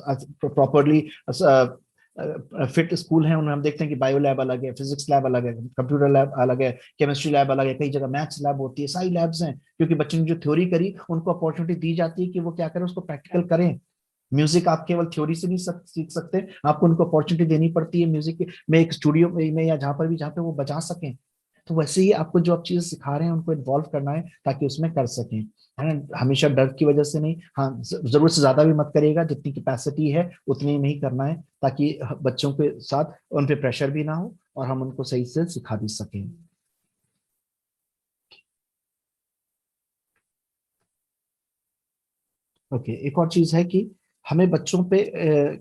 प्रॉपरली फिट स्कूल है, उनमें हम देखते हैं कि बायो लैब अलग है, फिजिक्स लैब अलग है, कंप्यूटर लैब अलग है, केमिस्ट्री लैब अलग है, कई जगह मैथ्स लैब होती है, सारी लैब्स हैं, क्योंकि बच्चे ने जो थ्योरी करी उनको अपॉर्चुनिटी दी जाती है कि वो क्या करें, उसको प्रैक्टिकल करें। म्यूजिक आप केवल थ्योरी से नहीं सीख सकते, आपको उनको अपॉर्चुनिटी देनी पड़ती है म्यूजिक में, एक स्टूडियो में या जहां पर भी, जहाँ पे वो बजा सकें। तो वैसे ही आपको जो आप चीजें सिखा रहे हैं उनको इन्वॉल्व करना है, ताकि उसमें कर सकें, है ना। हमेशा डर की वजह से नहीं, हाँ जरूरत से ज्यादा भी मत करिएगा, जितनी कैपेसिटी है उतनी में ही करना है, ताकि बच्चों के साथ उन पे प्रेशर भी ना हो और हम उनको सही से सिखा भी सकें। ओके, एक और चीज है कि हमें बच्चों पे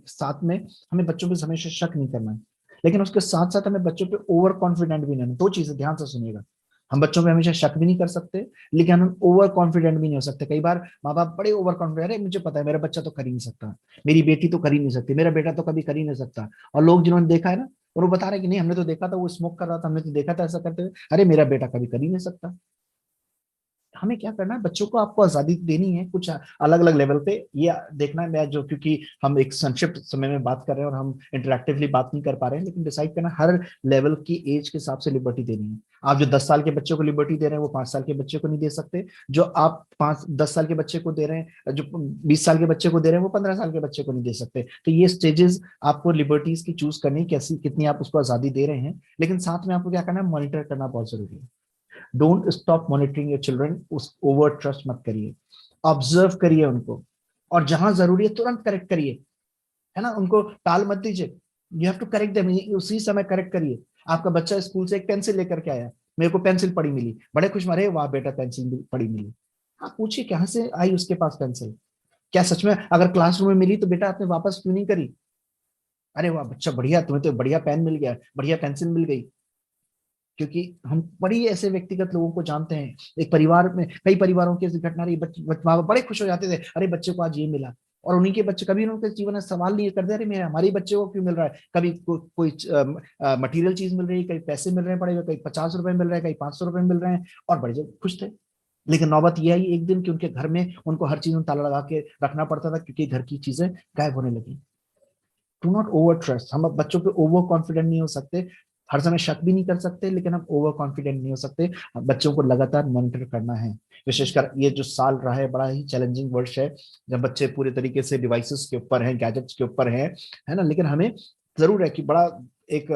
साथ में, हमें बच्चों पे हमेशा शक नहीं करना है, लेकिन उसके साथ साथ हमें बच्चों पे ओवर कॉन्फिडेंट भी नहीं होना। 2 चीजें ध्यान से सुनिएगा। हम बच्चों पे हमेशा शक भी नहीं कर सकते, लेकिन हम ओवर कॉन्फिडेंट भी नहीं हो सकते। कई बार माँ बाप बड़े ओवर कॉन्फिडेंट, अरे मुझे पता है मेरा बच्चा तो कर ही नहीं सकता, मेरी बेटी तो कर ही नहीं सकती, मेरा बेटा तो कभी कर ही नहीं सकता। और लोग जिन्होंने देखा है ना, और वो बता रहे हैं कि नहीं हमने तो देखा था वो स्मोक कर रहा था, हमने तो देखा था ऐसा करते हुए, अरे मेरा बेटा कभी कर ही नहीं सकता। हमें क्या करना है, बच्चों को आपको आजादी देनी है कुछ अलग अलग लेवल पे, ये देखना है। मैं जो, क्योंकि हम एक संक्षिप्त समय में बात कर रहे हैं और हम इंटरेक्टिवली बात नहीं कर पा रहे हैं, लेकिन डिसाइड करना हर लेवल की एज के हिसाब से लिबर्टी देनी है। आप जो 10 साल के बच्चे को लिबर्टी दे रहे हैं वो 5 साल के बच्चे को नहीं दे सकते। जो आप 5-10 साल के बच्चे को दे रहे हैं, जो 20 साल के बच्चे को दे रहे हैं, वो 15 साल के बच्चे को नहीं दे सकते। तो ये स्टेजेस आपको लिबर्टीज की चूज करनी, कैसी कितनी आप उसको आजादी दे रहे हैं, लेकिन साथ में आपको क्या करना है, मॉनिटर करना बहुत जरूरी है। Don't stop monitoring your children, उस ओवर ट्रस्ट मत करिए, ऑब्जर्व करिए उनको, और जहां जरूरी है तुरंत करेक्ट करिए, है ना, उनको टाल मत दीजिए। You have to correct them, उसी समय करेक्ट करिए। आपका बच्चा स्कूल से एक पेंसिल लेकर के आया, मेरे को पेंसिल पड़ी मिली, बड़े खुश, मारे वाह बेटा पेंसिल पड़ी मिली। आप पूछिए कहाँ से आई उसके पास पेंसिल, क्या सच में अगर क्लासरूम में मिली तो बेटा आपने वापस क्यों नहीं करी, अरे वाह बच्चा बढ़िया, तुम्हें तो बढ़िया पेन मिल गया, बढ़िया पेंसिल मिल गई। क्योंकि हम बड़ी ऐसे व्यक्तिगत लोगों को जानते हैं, एक परिवार में कई परिवारों की ऐसी घटना रही, माँ बाप बड़े खुश हो जाते थे, अरे बच्चे को आज ये मिला, और उन्हीं के बच्चे कभी उनके जीवन में सवाल नहीं करते, अरे मेरे हमारे बच्चे को क्यों मिल रहा है, कभी कोई मटेरियल चीज मिल रही है, कहीं पैसे मिल रहे हैं पड़े हुए, कहीं 50 रुपए मिल रहे हैं, कहीं 500 रुपए मिल रहे हैं, और बड़े खुश थे। लेकिन नौबत यह आई एक दिन कि उनके घर में उनको हर चीज में ताला लगा के रखना पड़ता था, क्योंकि घर की चीजें गायब होने लगी। डू नॉट ओवर ट्रस्ट, हम अब बच्चों पे ओवर कॉन्फिडेंट नहीं हो सकते, हर समय शक भी नहीं कर सकते, लेकिन हम ओवर कॉन्फिडेंट नहीं हो सकते। बच्चों को लगातार मॉनिटर करना है। विशेषकर ये जो साल रहा है बड़ा ही चैलेंजिंग वर्ष है, जब बच्चे पूरे तरीके से डिवाइसेस के ऊपर हैं, गैजेट्स के ऊपर हैं, है ना। लेकिन हमें जरूर है कि बड़ा एक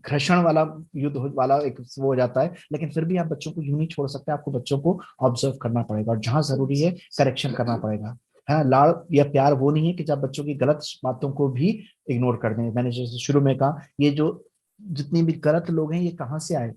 घर्षण वाला युद्ध वाला एक वो हो जाता है, लेकिन फिर भी आप बच्चों को यूं नहीं छोड़ सकते, आपको बच्चों को ऑब्जर्व करना पड़ेगा, और जहां जरूरी है करेक्शन करना पड़ेगा। है लाड़ या प्यार वो नहीं है कि जब बच्चों की गलत बातों को भी इग्नोर कर दें। मैंने जैसे शुरू में कहा, ये जो जितने भी गलत लोग हैं ये कहाँ से आए,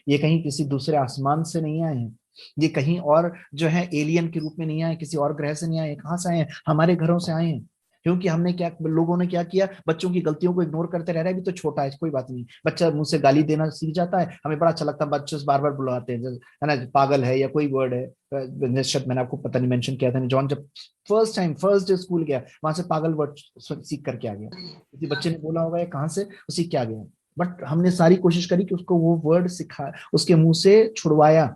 ये कहीं किसी दूसरे आसमान से नहीं आए हैं, ये कहीं और जो है एलियन के रूप में नहीं आए, किसी और ग्रह से नहीं आए, कहाँ से आए हैं, हमारे घरों से आए हैं। क्योंकि हमने क्या, लोगों ने क्या किया, बच्चों की गलतियों को इग्नोर करते रह रहे हैं। अभी तो छोटा है कोई बात नहीं, बच्चा मुंह से गाली देना सीख जाता है, हमें बड़ा अच्छा लगता है, बच्चे से बार बार बुलाते हैं, है ना, पागल है या कोई वर्ड है। निश्चित मैंने आपको पता नहीं मेंशन किया था, जॉन जब फर्स्ट डे स्कूल गया, वहां से पागल वर्ड सीख करके आ गया। किसी बच्चे ने बोला होगा ये कहाँ से, वो सीख के आ गया। बट हमने सारी कोशिश करी कि उसको वो वर्ड सिखा, उसके मुंह से छुड़वाया,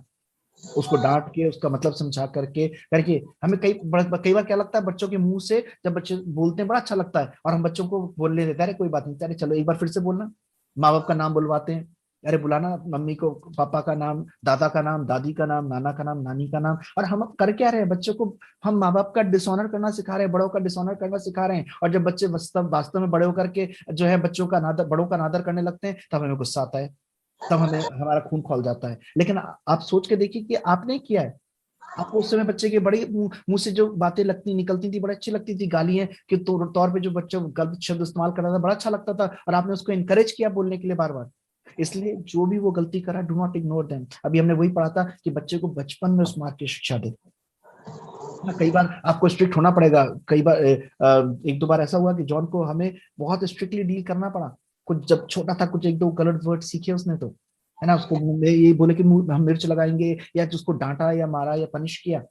उसको डांट के उसका मतलब समझा करके करके। हमें कई बार क्या लगता है, बच्चों के मुंह से जब बच्चे बोलते हैं बड़ा अच्छा लगता है, और हम बच्चों को बोलने देते हैं, अरे कोई बात नहीं, अरे चलो एक बार फिर से बोलना, माँ बाप का नाम बुलवाते हैं, अरे बुलाना मम्मी को, पापा का नाम, दादा का नाम, दादी का नाम, नाना का नाम, नानी का नाम। और हम अब कर क्या रहे हैं, बच्चों को हम माँ बाप का डिसऑनर करना सिखा रहे हैं, बड़ों का डिसऑनर करना सिखा रहे हैं। और जब बच्चे वास्तव वास्तव में बड़े होकर के जो है बच्चों का नादर, बड़ों का नादर करने लगते हैं, तब हमें गुस्सा आता है, तब हमें हमारा खून खौल जाता है। लेकिन आप सोच के देखिए कि आपने किया है, आपको उस समय बच्चे की बड़ी मुंह से जो बातें लगती निकलती थी बड़ी अच्छी लगती थी, गालियां के तौर पे जो बच्चा गलत शब्द इस्तेमाल कर रहा था बड़ा अच्छा लगता था, और आपने उसको इनकरेज किया बोलने के लिए बार बार। इसलिए जो भी वो गलती करा, डू नॉट इग्नोर देम। अभी हमने वही पढ़ा था कि बच्चे को बचपन में उस मार की शिक्षा दे। हाँ, कई बार आपको स्ट्रिक्ट होना पड़ेगा। कई बार एक दो बार ऐसा हुआ कि जॉन को हमें बहुत स्ट्रिक्टली डील करना पड़ा, कुछ जब छोटा था, कुछ एक दो गलत वर्ड सीखे उसने तो, है ना, उसको मुंह में ये बोले कि हम मिर्च लगाएंगे, या जिसको डांटा या मारा या पनिश किया।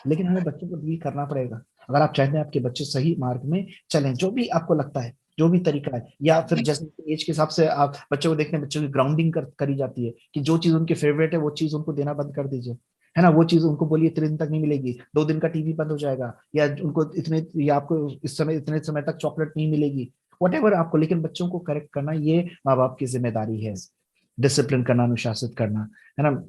लेकिन हमें बच्चों को डील करना पड़ेगा। अगर आप चाहते हैं आपके बच्चे सही मार्ग में चलें, जो भी आपको लगता है, जो भी तरीका है, या फिर जैसे एज के हिसाब से आप बच्चों को देखते हैं, बच्चों की ग्राउंडिंग करी जाती है कि जो चीज उनके फेवरेट है वो चीज उनको देना बंद कर दीजिए, है ना, वो चीज उनको बोलिए इतने दिन तक नहीं मिलेगी, 2 दिन का टीवी बंद हो जाएगा, या उनको इतने, या आपको इस समय इतने समय तक चॉकलेट नहीं मिलेगी, वट एवर आपको। लेकिन बच्चों को करेक्ट करना ये माँ बाप की जिम्मेदारी है, डिसिप्लिन करना, अनुशासित करना, है ना।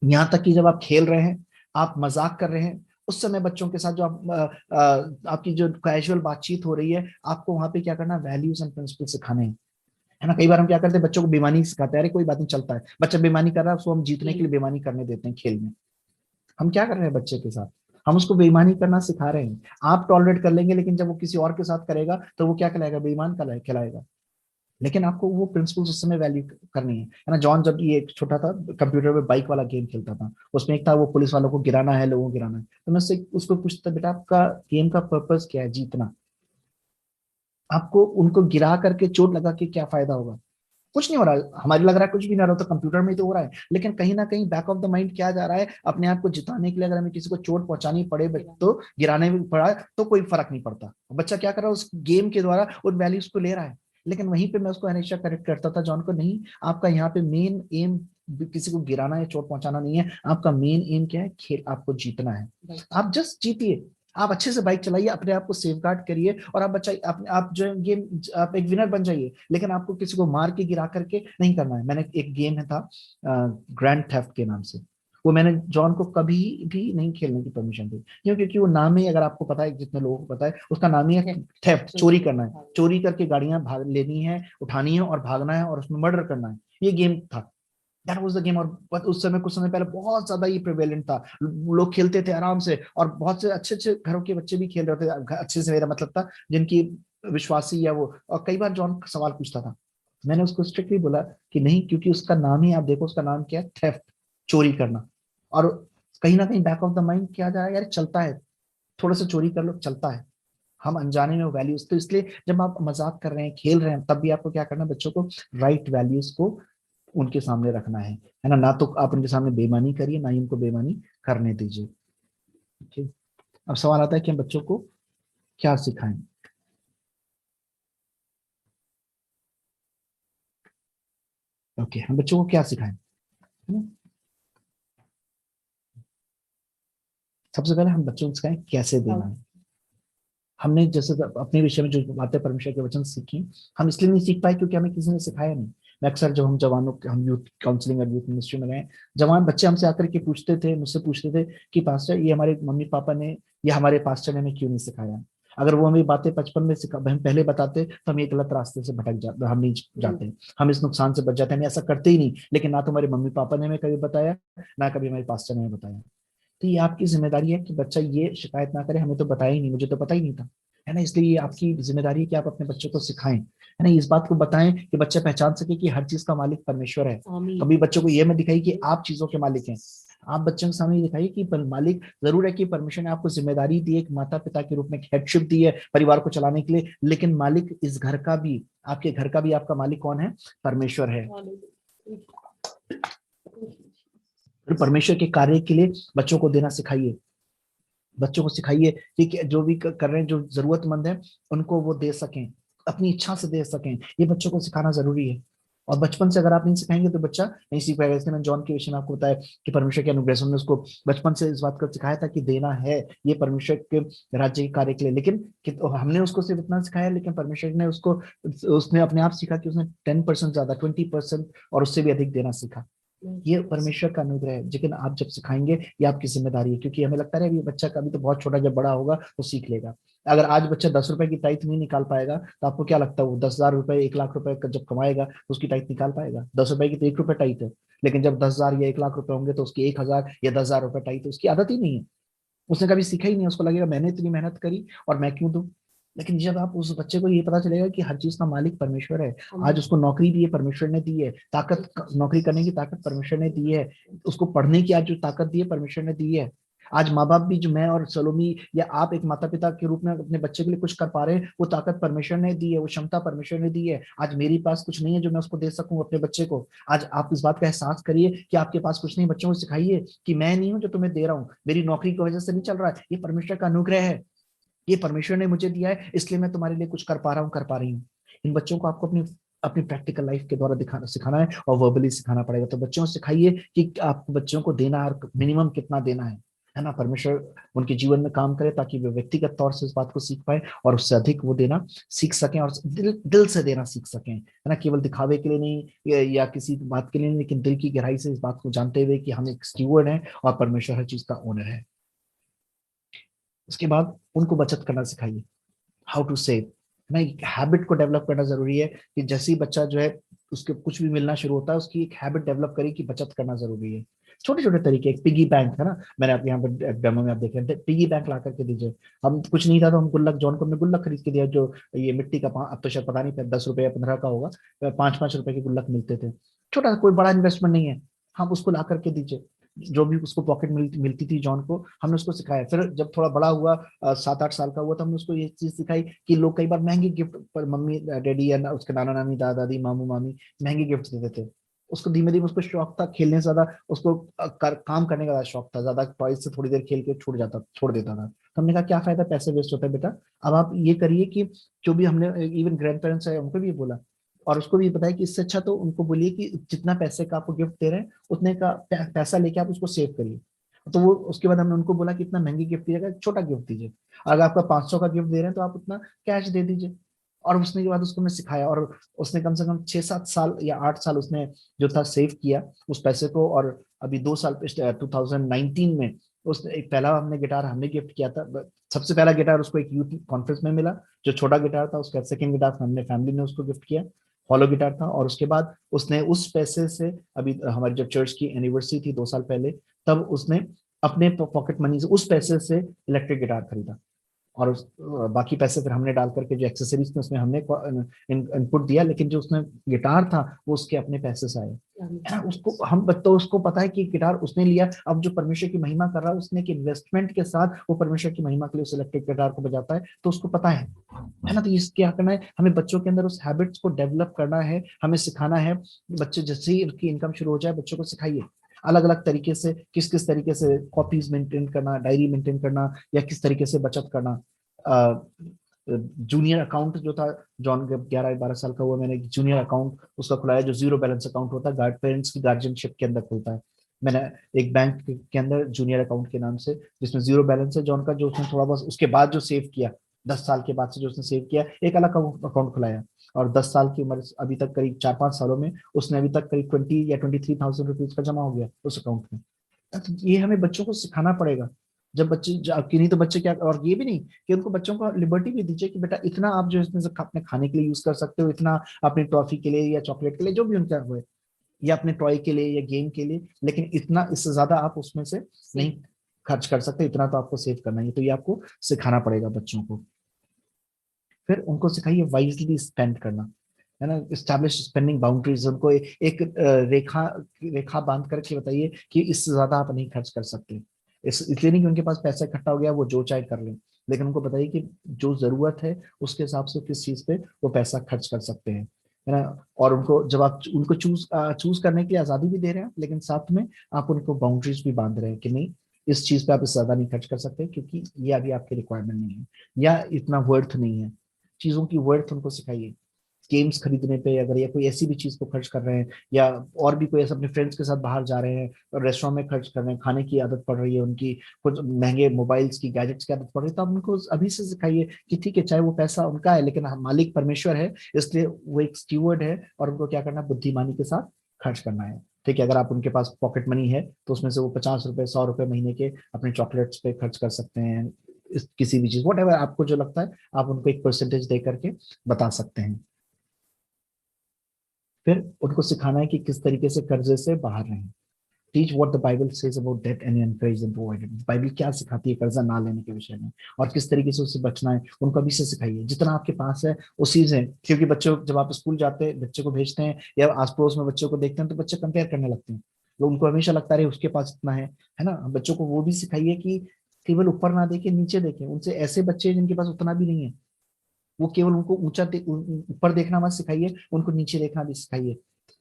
यहाँ तक कि जब आप खेल रहे हैं, आप मजाक कर रहे हैं, उस समय बच्चों के साथ जो आप आपकी जो कैजुअल बातचीत हो रही है, आपको वहां पे क्या करना, वैल्यूज एंड प्रिंसिपल सिखाने हैं, है ना। कई बार हम क्या करते हैं, बच्चों को बेईमानी सिखाते हैं, अरे कोई बात नहीं चलता है, बच्चा बेईमानी कर रहा है, उसको हम जीतने के लिए बेईमानी करने देते हैं खेल में। हम क्या कर रहे हैं बच्चे के साथ, हम उसको बेईमानी करना सिखा रहे हैं। आप टॉलरेट कर लेंगे, लेकिन जब वो किसी और के साथ करेगा तो वो क्या कहलाएगा, बेईमान कहलाएगा। लेकिन आपको वो प्रिंसिपल्स उस समय वैल्यू करनी है ना। जॉन जब ये एक छोटा था, कंप्यूटर पे बाइक वाला गेम खेलता था, उसमें एक था वो पुलिस वालों को गिराना है, लोगों को गिराना है, तो मैं उससे उसको पूछता, बेटा आपका गेम का पर्पस क्या है, जीतना, आपको उनको गिरा करके चोट लगा के क्या फायदा होगा। कुछ नहीं हो रहा, हमारे लग रहा है कुछ भी नहीं हो रहा, तो कंप्यूटर में ही तो हो रहा है, लेकिन कहीं ना कहीं बैक ऑफ द माइंड क्या जा रहा है, अपने आप को जिताने के लिए अगर हमें किसी को चोट पहुंचानी पड़े तो गिराने में पड़ा तो कोई फर्क नहीं पड़ता। बच्चा क्या कर रहा है, उस गेम के द्वारा उन वैल्यूज को ले रहा है। लेकिन वहीं पे मैं उसको हमेशा करेक्ट करता था, जॉन को, नहीं, आपका यहाँ पे मेन एम किसी को गिराना या चोट पहुंचाना नहीं है, आपका मेन एम क्या है, खेल, आपको जीतना है। आप जस्ट जीतिए, आप अच्छे से बाइक चलाइए, अपने आप को सेफ गार्ड करिए, और आप बच्चा आप जो गेम, आप एक विनर बन जाइए। लेकिन आपको किसी को मार के गिरा करके नहीं करना है। मैंने एक गेम है था ग्रैंड थेफ्ट के नाम से, वो मैंने जॉन को कभी भी नहीं खेलने की परमिशन दी, क्यों? क्योंकि वो नाम ही, अगर आपको पता है, जितने लोगों को पता है, उसका नाम ही है थेफ्ट, चोरी करना है, चोरी करके गाड़ियां भाग लेनी है, उठानी है और भागना है और उसमें मर्डर करना है, ये गेम था। That was the game. और उस समय, कुछ समय पहले बहुत ज्यादा ये प्रिवेलेंट था, लोग खेलते थे आराम से, और बहुत से अच्छे अच्छे घरों के बच्चे भी खेल रहे थे, अच्छे से मेरा मतलब था जिनकी विश्वासी या वो। और कई बार जॉन सवाल पूछता था, मैंने उसको स्ट्रिक्टली बोला कि नहीं, क्योंकि उसका नाम ही, आप देखो उसका नाम क्या है, थेफ्ट, चोरी करना। और कहीं ना कहीं बैक ऑफ द माइंड क्या जा रहा है, यार चलता है, थोड़ा सा चोरी कर लो, चलता है। हम अनजाने में वैल्यूज, तो इसलिए जब आप मजाक कर रहे हैं, खेल रहे हैं, तब भी आपको क्या करना है, बच्चों को राइट वैल्यूज को उनके सामने रखना है ना। ना तो आप उनके सामने बेईमानी करिए, ना ही उनको बेईमानी करने दीजिए। ठीक। अब सवाल आता है कि हम बच्चों को क्या सिखाएं। ओके, हम बच्चों को क्या सिखाएं, है ना? सबसे पहले हम बच्चों को सिखाएं कैसे देना है। हमने जैसे अपने विषय में जो बातें परमेश्वर के वचन सीखी, हम इसलिए नहीं सीख पाए क्योंकि हमें किसी ने सिखाया नहीं। मैं अक्सर, जब हम जवानों, हम यूथ काउंसलिंग और यूथ मिनिस्ट्री में गए, जवान बच्चे हमसे आकर के पूछते थे, मुझसे पूछते थे कि पास्टर, ये हमारे मम्मी पापा ने या हमारे पास्टर ने हमें क्यों नहीं सिखाया। अगर वो हमें बातें बचपन में सिखा, हम पहले बताते, तो हम एक गलत रास्ते से भटक जाते, हम नहीं जाते, हम इस नुकसान से बच जाते। हम ऐसा करते ही नहीं, लेकिन ना तो हमारे मम्मी पापा ने हमें कभी बताया, ना कभी हमारे पास्टर ने हमें बताया। तो ये आपकी जिम्मेदारी है कि बच्चा ये शिकायत ना करे, हमें तो बताया ही नहीं, मुझे तो पता ही नहीं था, है ना। इसलिए ये आपकी जिम्मेदारी है कि आप अपने बच्चों को सिखाएं, है ना, इस बात को बताएं कि बच्चा पहचान सके कि हर चीज का मालिक परमेश्वर है। कभी बच्चों को ये मत दिखाई कि आप चीजों के मालिक हैं। आप बच्चों के सामने दिखाइए कि मालिक जरूर है, कि परमेश्वर ने आपको जिम्मेदारी दी है, एक माता पिता के रूप में हेडशिप दी है परिवार को चलाने के लिए, लेकिन मालिक इस घर का भी, आपके घर का भी आपका मालिक कौन है, परमेश्वर है। फिर परमेश्वर के कार्य के लिए बच्चों को देना सिखाइए। बच्चों को सिखाइए कि जो भी कर रहे हैं, जो जरूरतमंद है, उनको वो दे सकें, अपनी इच्छा से दे सकें। ये बच्चों को सिखाना जरूरी है। और बचपन से अगर आप नहीं सिखाएंगे तो बच्चा नहीं सीख पाएगा। इसलिए मैंने जॉन के विषय में आपको बताया कि परमेश्वर के अनुग्रह से हमने उसको बचपन से इस बात को सिखाया था कि देना है, ये परमेश्वर के राज्य के कार्य के लिए। लेकिन हमने उसको सिर्फ इतना सिखाया, लेकिन परमेश्वर ने उसको, उसने अपने आप सीखा कि उसने 10% ज्यादा, 20% और उससे भी अधिक देना सीखा। ये परमेश्वर का अनुग्रह है। लेकिन आप जब सिखाएंगे, ये आपकी जिम्मेदारी है, क्योंकि हमें लगता है ये बच्चा कभी तो बहुत छोटा, जब बड़ा होगा तो सीख लेगा। अगर आज बच्चा 10 रुपए की टाइट नहीं निकाल पाएगा, तो आपको क्या लगता है वो 10,000 रुपए, 1 लाख रुपए जब कमाएगा तो उसकी टाइट निकाल पाएगा? 10 रुपए की तो 1 रुपए टाइट है, लेकिन जब 10,000 या 1 लाख रुपए होंगे तो उसकी 1,000 या 10,000 रुपए टाइट है। उसकी आदत ही नहीं है, उसने कभी सीखा ही नहीं, उसको लगेगा मैंने इतनी मेहनत करी और मैं क्यों दूं। लेकिन जब आप उस बच्चे को ये पता चलेगा कि हर चीज का मालिक परमेश्वर है, आज उसको नौकरी दी है परमेश्वर ने दी है, ताकत, नौकरी करने की ताकत परमेश्वर ने दी है, उसको पढ़ने की आज जो ताकत दी है परमेश्वर ने दी है। आज माँ बाप भी, जो मैं और सलोमी या आप एक माता पिता के रूप में अपने बच्चे के लिए कुछ कर पा रहे हैं, वो ताकत परमेश्वर ने दी है, वो क्षमता परमेश्वर ने दी है। आज मेरे पास कुछ नहीं है जो मैं उसको दे सकूं अपने बच्चे को। आज आप इस बात का एहसास करिए कि आपके पास कुछ नहीं। बच्चों को सिखाइए कि मैं नहीं हूं जो तुम्हें दे रहा हूँ, मेरी नौकरी की वजह से नहीं चल रहा है, ये परमेश्वर का अनुग्रह है, ये परमेश्वर ने मुझे दिया है, इसलिए मैं तुम्हारे लिए कुछ कर पा रहा हूँ, कर पा रही हूँ। इन बच्चों को आपको अपनी अपनी प्रैक्टिकल लाइफ के द्वारा दिखाना सिखाना है, और वर्बली सिखाना पड़ेगा। तो बच्चों को सिखाइए कि आपको बच्चों को देना और मिनिमम कितना देना है ना। परमेश्वर उनके जीवन में काम करे ताकि वे व्यक्तिगत तौर से इस बात को सीख पाए और उससे अधिक वो देना सीख सकें, और दिल से देना सीख सकें, है ना। केवल दिखावे के लिए नहीं, या किसी बात के लिए नहीं, लेकिन दिल की गहराई से इस बात को जानते हुए कि हम एक स्टीवर्ड हैं और परमेश्वर हर चीज का ओनर है। उसके बाद उनको बचत करना सिखाइए, हाउ टू सेव, ना। एक हैबिट को डेवलप करना जरूरी है कि जैसे ही बच्चा जो है, उसके कुछ भी मिलना शुरू होता है, उसकी एक हैबिट डेवलप करी कि बचत करना जरूरी है। छोटे छोटे तरीके, एक पिगी बैंक है ना, मैंने आप यहाँ पर डेमो में आप देख रहे थे, पिगी बैंक ला करके दीजिए। हम कुछ नहीं था तो हम गुल्लक, जॉन को हमने गुल्लक खरीद के दिया, जो ये मिट्टी का, अब तो शायद पता नहीं 10 रुपए या 15 का होगा, 5-5 रुपए के गुल्लक मिलते थे। छोटा सा, कोई बड़ा इन्वेस्टमेंट नहीं है, हम उसको ला करके दीजिए। जो भी उसको पॉकेट मिलती थी जॉन को, हमने उसको सिखाया। फिर जब थोड़ा बड़ा हुआ, 7-8 साल का हुआ, तो हमने उसको ये चीज सिखाई कि लोग कई बार महंगे गिफ्ट पर, मम्मी डैडी या उसके नाना नानी दादा दादी मामू मामी महंगे गिफ्ट देते थे। उसको धीमे धीमे उसको शौक था खेलने से ज्यादा, उसको काम करने का ज्यादा शौक था, ज्यादा टॉयज से थोड़ी देर खेल के छोड़ देता था। तो हमने कहा क्या फायदा, पैसे वेस्ट होता है बेटा, अब आप ये करिए कि जो भी हमने इवन ग्रैंड पेरेंट्स है उनको भी बोला, और उसको भी बताया कि इससे अच्छा तो उनको बोलिए कि जितना पैसे का आपको गिफ्ट दे रहे हैं उतने का पैसा लेके आप उसको सेव करिए। तो वो उसके बाद हमने उनको बोला कि इतना महंगी गिफ्ट दीजिएगा, छोटा गिफ्ट दीजिए, अगर आपका 500 का गिफ्ट दे रहे हैं तो आप उतना कैश दे दीजिए। और उसने के बाद उसको हमने सिखाया, और उसने कम से कम 6-7 साल या 8 साल उसने जो था सेव किया उस पैसे को। और अभी 2 साल 2019 में उसने एक पहला हमने गिटार हमने गिफ्ट किया था, सबसे पहला गिटार उसको एक यूथ कॉन्फ्रेंस में मिला, जो छोटा गिटार था। उसका सेकंड गिटार हमने फैमिली ने उसको गिफ्ट किया, हॉलो गिटार था। और उसके बाद उसने उस पैसे से, अभी हमारी जब चर्च की एनिवर्सरी थी 2 साल पहले, तब उसने अपने पॉकेट मनी से उस पैसे से इलेक्ट्रिक गिटार खरीदा। और बाकी पैसे फिर हमने डाल करके जो एक्सेसरीज थे उसमें हमने इनपुट दिया, लेकिन जो उसमें गिटार था वो उसके अपने पैसे से आए। है ना, उसको हम तो उसको पता है कि गिटार उसने लिया, अब जो परमेश्वर की महिमा कर रहा है उसने, कि इन्वेस्टमेंट के साथ वो परमेश्वर की महिमा के लिए उस इलेक्ट्रिक गिटार को बजाता है, तो उसको पता है ना। तो इस क्या करना है, हमें बच्चों के अंदर उस हैबिट्स को डेवलप करना है, हमें सिखाना है। बच्चे जैसे ही उनकी इनकम शुरू हो जाए, बच्चों को सिखाइए अलग अलग तरीके से, किस किस तरीके से कॉपीज मेंटेन करना, डायरी मेंटेन करना, या किस तरीके से बचत करना। जूनियर अकाउंट जो था, जॉन 11-12 साल का हुआ, मैंने जूनियर अकाउंट उसका खुलाया, जो जीरो बैलेंस अकाउंट होता है, पेरेंट्स की गार्जियनशिप के अंदर खुलता है। मैंने एक बैंक के अंदर जूनियर अकाउंट के नाम से, जिसमें जीरो बैलेंस है जॉन का, जो उसने थोड़ा बहुत उसके बाद जो सेव किया, 10 साल के बाद से जो उसने सेव किया, एक अलग अकाउंट खुलाया। और 10 साल की उम्र अभी तक, करीब 4-5 सालों में उसने अभी तक करीब 20 या 23,000 रुपीज का जमा हो गया उस अकाउंट में। तो ये हमें बच्चों को सिखाना पड़ेगा। जब बच्चे कि नहीं तो बच्चे क्या, और ये भी नहीं कि उनको बच्चों को लिबर्टी भी दीजिए कि बेटा इतना आप जो इसमें से अपने खाने के लिए यूज कर सकते हो, इतना अपनी टॉफी के लिए या चॉकलेट के लिए जो भी उनका हुए, या अपने टॉय के लिए या गेम के लिए, लेकिन इतना, इससे ज्यादा आप उसमें से नहीं खर्च कर सकते, इतना तो आपको सेव करना है। तो ये आपको सिखाना पड़ेगा बच्चों को। फिर उनको सिखाइए वाइजली स्पेंड करना, है ना, इस्टेब्लिश स्पेंडिंग बाउंड्रीज, उनको एक रेखा रेखा बांध करके बताइए कि इससे ज्यादा आप नहीं खर्च कर सकते। इसलिए नहीं कि उनके पास पैसा इकट्ठा हो गया वो जो चाहे कर लें, लेकिन उनको बताइए कि जो जरूरत है उसके हिसाब से किस चीज पे वो पैसा खर्च कर सकते हैं, है ना। और उनको जब आप उनको चूज करने की आजादी भी दे रहे हैं, लेकिन साथ में आप उनको बाउंड्रीज भी बांध रहे हैं कि नहीं, इस चीज पे आप इससे ज्यादा नहीं खर्च कर सकते, क्योंकि ये अभी आपकी रिक्वायरमेंट नहीं है, या इतना वर्थ नहीं है। चीजों की वर्थ उनको सिखाइए। गेम्स खरीदने पे, अगर या कोई ऐसी भी चीज को खर्च कर रहे हैं, या और भी कोई ऐसा अपने फ्रेंड्स के साथ बाहर जा रहे हैं और रेस्टोरेंट में खर्च कर रहे हैं, खाने की आदत पड़ रही है उनकी, कुछ महंगे मोबाइल्स की गैजेट्स की आदत पड़ रही है, तो आप उनको अभी से सिखाइए कि ठीक है, चाहे वो पैसा उनका है, लेकिन मालिक परमेश्वर है, इसलिए वो एक स्टीवर्ड है, और उनको क्या करना है, बुद्धिमानी के साथ खर्च करना है। ठीक है, अगर आप उनके पास पॉकेट मनी है तो उसमें से वो 50 रुपए 100 रुपए महीने के अपने चॉकलेट्स पे खर्च कर सकते हैं, किसी भी चीज, वट एवर आपको जो लगता है, आप उनको एक परसेंटेज दे करके बता सकते हैं। फिर उनको सिखाना है कि किस तरीके से कर्जे से बाहर रहें। Teach what the Bible says about debt and encourage them to avoid it. Bible क्या सिखाती है कर्जा ना लेने के विषय में, और किस तरीके से उससे बचना है, उनको अभी से सिखाइए। जितना आपके पास है उसी से, क्योंकि बच्चों जब आप स्कूल जाते हैं, बच्चे को भेजते हैं या आस पड़ोस में बच्चों को देखते हैं, तो बच्चे कंपेयर करने लगते हैं, तो उनको हमेशा लगता है उसके पास इतना है ना। बच्चों को वो भी सिखाइए कि केवल ऊपर ना देखे, नीचे देखें। उनसे ऐसे बच्चे जिनके पास उतना भी नहीं है, वो केवल उनको ऊपर देखना मत सिखाइए, उनको नीचे देखना भी सिखाइए।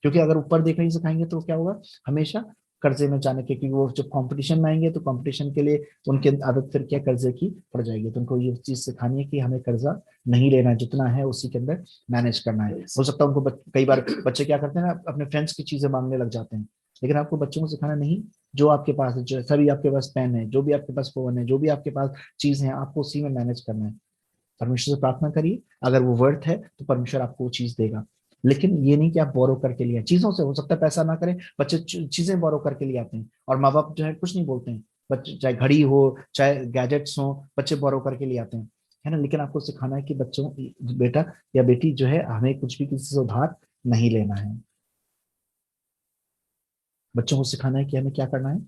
क्योंकि अगर ऊपर देखना ही सिखाएंगे तो क्या होगा, हमेशा कर्जे में जाने के, क्योंकि वो जब कंपटीशन में आएंगे तो कंपटीशन के लिए उनकी आदत फिर क्या, कर्जे की पड़ जाएगी। तो उनको ये चीज सिखानी है कि हमें कर्जा नहीं लेना है, जितना है उसी के अंदर मैनेज करना है। हो सकता है उनको कई बार बच्चे क्या करते हैं ना, अपने फ्रेंड्स की चीजें मांगने लग जाते हैं, लेकिन आपको बच्चों को सिखाना नहीं, जो आपके पास है, जो सभी आपके पास पेन है, जो भी आपके पास फोन है, जो भी आपके पास चीज है, आपको उसी में मैनेज करना है। परमेश्वर से प्रार्थना करिए, अगर वो वर्थ है तो परमेश्वर आपको वो चीज देगा। लेकिन ये नहीं कि आप बोरो करके लिए चीजों से, हो सकता है पैसा ना करें, बच्चे चीजें बोरो करके लिए आते हैं, और माँ बाप जो है कुछ नहीं बोलते हैं। बच्चे चाहे घड़ी हो चाहे गैजेट्स हो, बच्चे बोरो करके लिए आते हैं, है ना। लेकिन आपको सिखाना है कि बच्चों, बेटा या बेटी जो है, हमें कुछ भी किसी से उधार नहीं लेना है। बच्चों को सिखाना है कि हमें क्या करना है,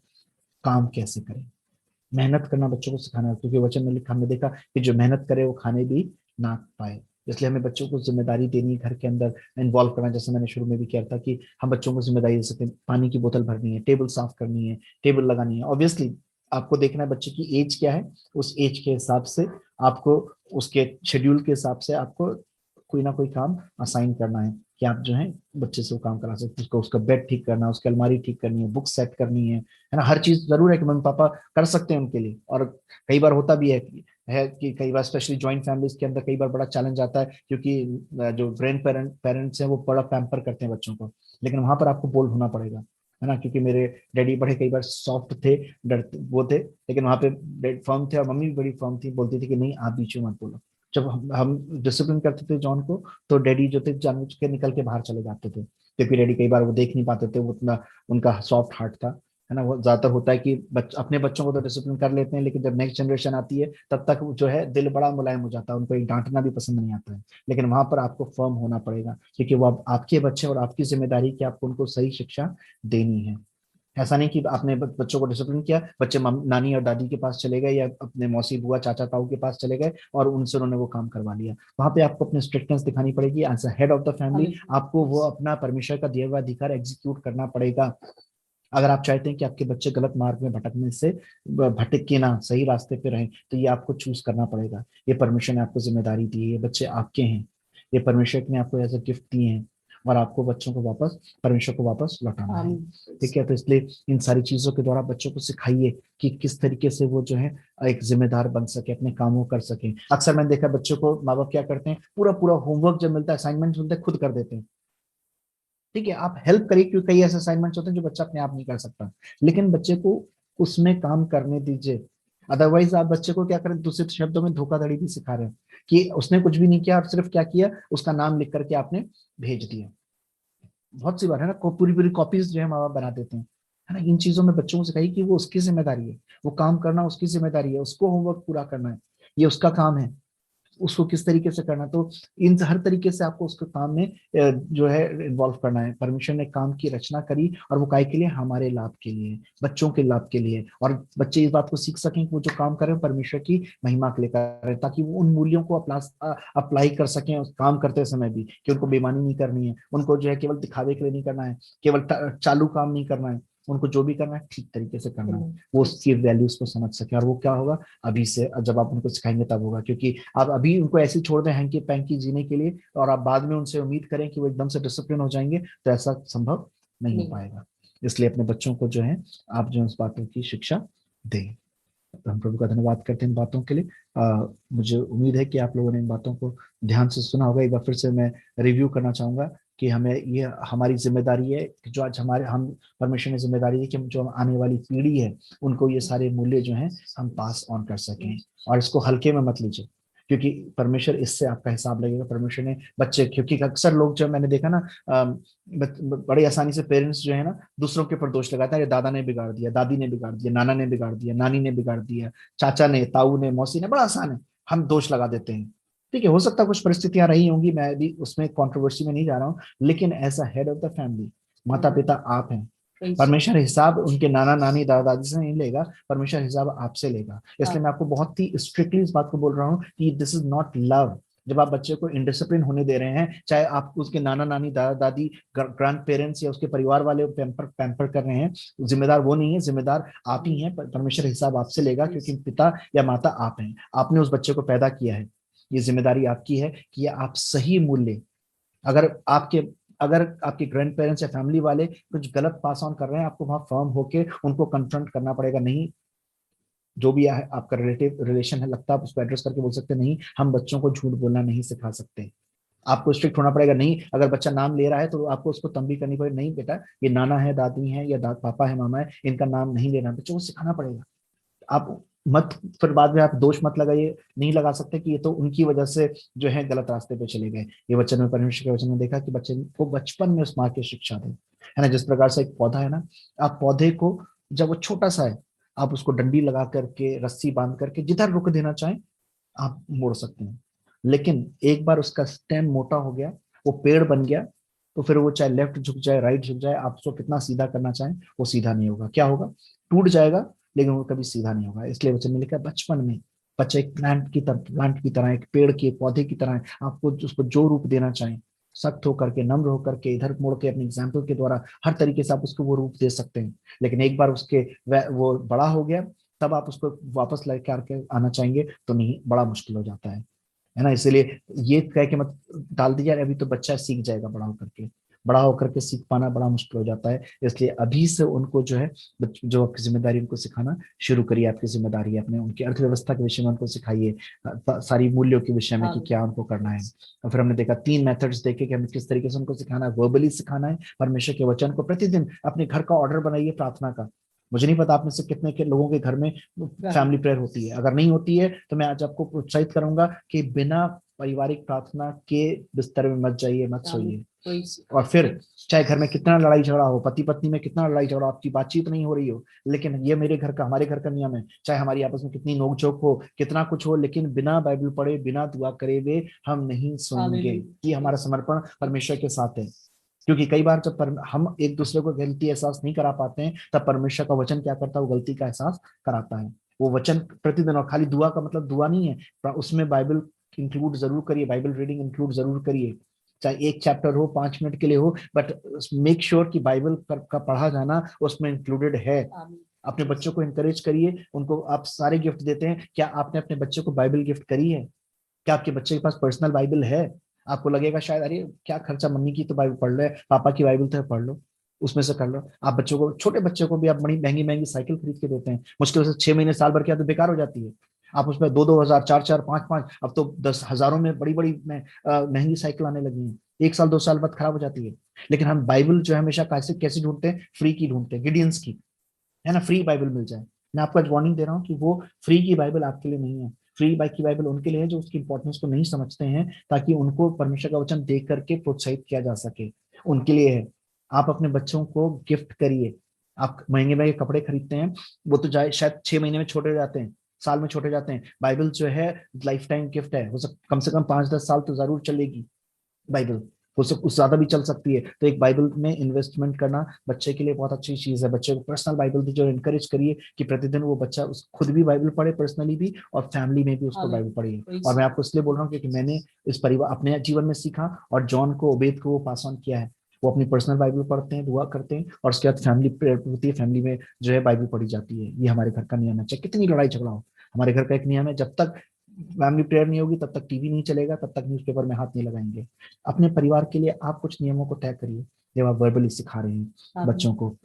काम कैसे करें, मेहनत करना बच्चों को सिखाना है। क्योंकि वचन में लिखा, हमने देखा कि जो मेहनत करे वो खाने भी ना पाए। इसलिए हमें बच्चों को जिम्मेदारी देनी है, घर के अंदर इन्वॉल्व करना। जैसे मैंने शुरू में भी किया था कि हम बच्चों को जिम्मेदारी दे सकते हैं, पानी की बोतल भरनी है, टेबल साफ करनी है, टेबल लगानी है। ऑब्वियसली आपको देखना है बच्चे की एज क्या है, उस एज के हिसाब से आपको, उसके शेड्यूल के हिसाब से आपको कोई ना कोई काम असाइन करना है कि आप जो है बच्चे से वो काम करा सकते हैं। उसको, उसका बेड ठीक करना, उसकी अलमारी ठीक करनी है, बुक सेट करनी है ना। हर चीज जरूर है कि मम्मी पापा कर सकते हैं उनके लिए। और कई बार होता भी है कि कई बार स्पेशली जॉइंट फैमिलीज के अंदर कई बार बड़ा चैलेंज आता है, क्योंकि जो ग्रैंड पेरेंट्स हैं वो बड़ा पैम्पर करते हैं बच्चों को। लेकिन वहां पर आपको बोल्ड होना पड़ेगा, है ना। क्योंकि मेरे डैडी बड़े कई बार सॉफ्ट थे, डरते वो थे, लेकिन वहां पे फर्म थे, और मम्मी भी बड़ी फर्म थी, बोलती थी कि नहीं आप बीच में मत बोलो। जब हम डिसिप्लिन करते थे जॉन को, तो डैडी जो थे जानबूझ के निकल के बाहर चले जाते थे, क्योंकि डैडी कई बार वो देख नहीं पाते थे, वो उतना उनका सॉफ्ट हार्ट था, है ना। वो ज्यादातर होता है कि अपने बच्चों को तो डिसिप्लिन कर लेते हैं, लेकिन जब नेक्स्ट जनरेशन आती है तब तक जो है दिल बड़ा मुलायम हो जाता है, उनको एक डांटना भी पसंद नहीं आता है। लेकिन वहां पर आपको फर्म होना पड़ेगा, क्योंकि वो आपके बच्चे और आपकी जिम्मेदारी कि आपको उनको सही शिक्षा देनी है। ऐसा नहीं कि आपने बच्चों को डिसिप्लिन किया, बच्चे नानी और दादी के पास चले गए, या अपने मौसी बुआ चाचा ताऊ के पास चले गए और उनसे उन्होंने वो काम करवा लिया। वहां पे आपको अपनी स्ट्रिक्टनेस दिखानी पड़ेगी as a head of the family. आपको वो अपना परमेश्वर का दिया हुआ अधिकार एग्जीक्यूट करना पड़ेगा। अगर आप चाहते हैं कि आपके बच्चे गलत मार्ग में भटकने से भटक के ना सही रास्ते पे रहें, तो ये आपको चूज करना पड़ेगा। ये परमेश्वर ने आपको जिम्मेदारी दी है, ये बच्चे आपके हैं, ये परमेश्वर ने आपको एज अ गिफ्ट दिए हैं, और आपको बच्चों को वापस परमेश्वर को वापस लौटाना है। ठीक है, तो इसलिए इन सारी चीजों के द्वारा बच्चों को सिखाइए कि किस तरीके से वो जो है एक जिम्मेदार बन सके, अपने कामों कर सके। अक्सर मैंने देखा बच्चों को माँ बाप क्या करते हैं, पूरा पूरा होमवर्क जब मिलता है, असाइनमेंट मिलता है, खुद कर देते हैं। ठीक है, आप हेल्प करिए, क्योंकि कई ऐसे असाइनमेंट्स होते हैं जो बच्चा अपने आप नहीं कर सकता, लेकिन बच्चे को उसमें काम करने दीजिए। अदरवाइज आप बच्चे को क्या करें, दूसरे शब्दों में धोखाधड़ी भी सिखा रहे हैं, कि उसने कुछ भी नहीं किया और सिर्फ क्या किया, उसका नाम लिख करके आपने भेज दिया। बहुत सी बार है ना, पूरी पूरी कॉपीज जो है माँ बाप बना देते हैं, है ना। इन चीजों में बच्चों को सिखाइए कि वो उसकी जिम्मेदारी है, वो काम करना उसकी जिम्मेदारी है, उसको होमवर्क पूरा करना है, ये उसका काम है, उसको किस तरीके से करना। तो इन हर तरीके से आपको उसके काम में जो है इन्वॉल्व करना है। परमेश्वर ने काम की रचना करी, और वो काय के लिए, हमारे लाभ के लिए, बच्चों के लाभ के लिए। और बच्चे इस बात को सीख सकें कि वो जो काम कर रहे हैं परमेश्वर की महिमा के लिए कर रहे हैं, ताकि वो उन मूल्यों को अप्लाई कर सकें उस काम करते समय भी, कि उनको बेईमानी नहीं करनी है, उनको जो है केवल दिखावे के लिए नहीं करना है, केवल चालू काम नहीं करना है, उनको जो भी करना है ठीक तरीके से करना है, वो उसकी वैल्यूज को समझ सके। और वो क्या होगा, अभी से जब आप उनको सिखाएंगे तब होगा। क्योंकि आप अभी उनको ऐसे छोड़ दें हैंकी पैंकी जीने के लिए, और आप बाद में उनसे उम्मीद करें कि वो एकदम से डिसिप्लिन हो जाएंगे, तो ऐसा संभव नहीं हो पाएगा। इसलिए अपने बच्चों को जो है आप जो इस बातों की शिक्षा दें। तो हम प्रभु का धन्यवाद करते हैं इन बातों के लिए। मुझे उम्मीद है कि आप लोगों ने इन बातों को ध्यान से सुना होगा। एक बार फिर से मैं रिव्यू करना चाहूंगा कि हमें ये हमारी जिम्मेदारी है कि जो आज हमारे हम परमेश्वर ने जिम्मेदारी है कि जो आने वाली पीढ़ी है उनको ये सारे मूल्य जो हैं हम पास ऑन कर सकें। और इसको हल्के में मत लीजिए, क्योंकि परमेश्वर इससे आपका हिसाब लगेगा। परमेश्वर ने बच्चे, क्योंकि अक्सर लोग जो मैंने देखा ना, बड़े आसानी से पेरेंट्स जो है ना दूसरों के ऊपर दोष लगाता है, ये दादा ने बिगाड़ दिया, दादी ने बिगाड़ दिया, नाना ने बिगाड़ दिया, नानी ने बिगाड़ दिया, चाचा ने, ताऊ ने, मौसी ने, बड़ा आसान है, हम दोष लगा देते हैं। ठीक है, हो सकता है कुछ परिस्थितियां रही होंगी, मैं भी उसमें कंट्रोवर्सी में नहीं जा रहा हूँ, लेकिन as a head of the family, माता पिता आप हैं। परमेश्वर हिसाब उनके नाना नानी दादा दादी से नहीं लेगा, परमेश्वर हिसाब आपसे लेगा। इसलिए मैं आपको बहुत ही स्ट्रिक्टली इस बात को बोल रहा हूँ कि दिस इज नॉट लव। जब आप बच्चे को इनडिसिप्लिन होने दे रहे हैं, चाहे आप उसके नाना नानी दादा दादी ग्रैंड पेरेंट्स या उसके परिवार वाले पैम्पर कर रहे हैं, जिम्मेदार वो नहीं है, जिम्मेदार आप ही हैं। परमेश्वर हिसाब आपसे लेगा, क्योंकि पिता या माता आप हैं, आपने उस बच्चे को पैदा किया है। ये जिम्मेदारी आपकी है कि आप सही मूल्य, अगर आपके अगर आपके ग्रैंड पेरेंट्स या फैमिली वाले कुछ गलत पास ऑन कर रहे हैं, आपको वहां फर्म होके उनको कन्फ्रंट करना पड़ेगा। नहीं, जो भी है आपका रिलेटिव रिलेशन है, लगता है आप उसको एड्रेस करके बोल सकते नहीं, हम बच्चों को झूठ बोलना नहीं सिखा सकते। आपको स्ट्रिक्ट होना पड़ेगा। नहीं, अगर बच्चा नाम ले रहा है तो आपको उसको तंबी करनी पड़ेगी, नहीं बेटा ये नाना है, दादी है, या पापा है, मामा है, इनका नाम नहीं लेना, बच्चों को सिखाना पड़ेगा। आप मत फिर बाद में आप दोष मत लगाइए, नहीं लगा सकते कि ये तो उनकी वजह से जो है गलत रास्ते पे चले गए। ये वचन में, परमेश्वर के वचन में देखा कि बच्चे को बचपन में उस माँ की शिक्षा दे, है ना। जिस प्रकार से एक पौधा है ना, आप पौधे को जब वो छोटा सा है, आप उसको डंडी लगा करके रस्सी बांध करके जिधर रुक देना चाहें आप मोड़ सकते हैं। लेकिन एक बार उसका स्टेम मोटा हो गया, वो पेड़ बन गया, तो फिर वो चाहे लेफ्ट झुक जाए राइट झुक जाए, आप उसको कितना सीधा करना चाहें वो सीधा नहीं होगा। क्या होगा, टूट जाएगा, लेकिन वो कभी सीधा नहीं होगा। इसलिए वचन में लिखा है बचपन में बच्चा एक प्लांट की तरह, एक पेड़ के पौधे की तरह है। आपको उसको जो रूप देना चाहें, सख्त होकर के, नम्र होकर के, इधर मुड़ के, अपने एग्जाम्पल के द्वारा हर तरीके से आप उसको वो रूप दे सकते हैं। लेकिन एक बार उसके वो बड़ा हो गया, तब आप उसको वापस लेके आके आना चाहेंगे तो नहीं, बड़ा मुश्किल हो जाता है ना। इसलिए ये कह के मत डाल दीजिए अभी तो बच्चा सीख जाएगा, बड़ा होकर के सीख पाना बड़ा मुश्किल हो जाता है। इसलिए अभी से उनको जो है, जो आपकी जिम्मेदारी उनको सिखाना शुरू करिए। आपकी जिम्मेदारी है, अपने उनकी अर्थव्यवस्था के विषय में उनको सिखाइए, सारी मूल्यों के विषय में कि क्या उनको करना है। और फिर हमने देखा 3 मेथड्स देखे कि हमें किस तरीके से उनको सिखाना है। वर्बली सिखाना है, परमेश्वर के वचन को प्रतिदिन अपने घर का ऑर्डर बनाइए प्रार्थना का। मुझे नहीं पता आप में से कितने के लोगों के घर में फैमिली प्रेयर होती है। अगर नहीं होती है तो मैं आज आपको प्रोत्साहित करूंगा कि बिना पारिवारिक प्रार्थना के बिस्तर में मत जाइए, मत सोइए। और फिर चाहे घर में कितना लड़ाई झगड़ा हो, पति पत्नी में कितना लड़ाई झगड़ा, आपकी बातचीत नहीं हो रही हो, लेकिन ये हमारे घर का नियम है, चाहे हमारी आपस में कितनी नोकझोंक हो, कितना कुछ हो, लेकिन बिना बाइबल पढ़े, बिना दुआ करे हुए हम नहीं सोएंगे। कि हमारा समर्पण परमेश्वर के साथ है। क्योंकि कई बार जब हम एक दूसरे को गलती एहसास नहीं करा पाते हैं, तब परमेश्वर का वचन क्या करता है, वो गलती का एहसास कराता है। वो वचन प्रतिदिन, और खाली दुआ का मतलब दुआ नहीं है, उसमें बाइबल इंक्लूड जरूर करिए, बाइबल रीडिंग इंक्लूड जरूर करिए। चाहे एक चैप्टर हो, 5 मिनट के लिए हो, बट मेक श्योर कि बाइबल का पढ़ा जाना उसमें इंक्लूडेड है। अपने बच्चों को इंकरेज करिए। उनको आप सारे गिफ्ट देते हैं, क्या आपने अपने बच्चे को बाइबल गिफ्ट करी है? क्या आपके बच्चे के पास पर्सनल बाइबल है? आपको लगेगा शायद अरे क्या खर्चा, मम्मी की तो बाइबल पढ़ ले, पापा की बाइबल तो पढ़ लो, उसमें से कर लो। आप बच्चों को, छोटे बच्चे को भी आप बड़ी महंगी महंगी साइकिल खरीद के देते हैं, मुश्किल से 6 महीने साल भर की तो बेकार हो जाती है। आप उसमें 2-2 हजार, 4-4, 5-5, अब तो 10 हजारों में बड़ी बड़ी में महंगी साइकिल आने लगी है। 1 साल 2 साल बाद खराब हो जाती है। लेकिन हम बाइबल जो है हमेशा कैसे कैसे ढूंढते हैं, फ्री की ढूंढते हैं, गिडियंस की, है ना, फ्री बाइबल मिल जाए। मैं आपको आज वार्निंग दे रहा हूँ कि वो फ्री की बाइबल आपके लिए नहीं है। फ्री बाइक की बाइबल उनके लिए है जो उसकी इंपॉर्टेंस को नहीं समझते हैं, ताकि उनको परमेश्वर का वचन देख करके प्रोत्साहित किया जा सके, उनके लिए है। आप अपने बच्चों को गिफ्ट करिए। आप महंगे महंगे कपड़े खरीदते हैं, वो तो शायद 6 महीने में छोटे हो जाते हैं, साल में छोटे जाते हैं। बाइबल जो है लाइफ टाइम गिफ्ट है, वो कम से कम 5-10 साल तो जरूर चलेगी बाइबल, हो सब कुछ ज्यादा भी चल सकती है। तो एक बाइबल में इन्वेस्टमेंट करना बच्चे के लिए बहुत अच्छी चीज है। बच्चे को पर्सनल बाइबल दीजिए और इनकरेज करिए कि प्रतिदिन वो बच्चा खुद भी बाइबल पढ़े, पर्सनली भी, और फैमिली में भी उसको बाइबल पढ़िए। और मैं आपको इसलिए बोल रहा हूँ क्योंकि मैंने इस परिवार अपने जीवन में सीखा, और जॉन को, ओबेद को वो पास ऑन किया है। वो अपनी पर्सनल बाइबल पढ़ते हैं, दुआ करते हैं, और उसके बाद फैमिली प्रेयर होती है, फैमिली में जो है बाइबल पढ़ी जाती है। ये हमारे घर का नियम है, चाहे कितनी लड़ाई झगड़ा हो। हमारे घर का एक नियम है, जब तक फैमिली प्रेयर नहीं होगी तब तक टीवी नहीं चलेगा, तब तक न्यूज़पेपर में हाथ नहीं लगाएंगे। अपने परिवार के लिए आप कुछ नियमों को तय करिए जब आप वर्बली सिखा रहे हैं बच्चों को।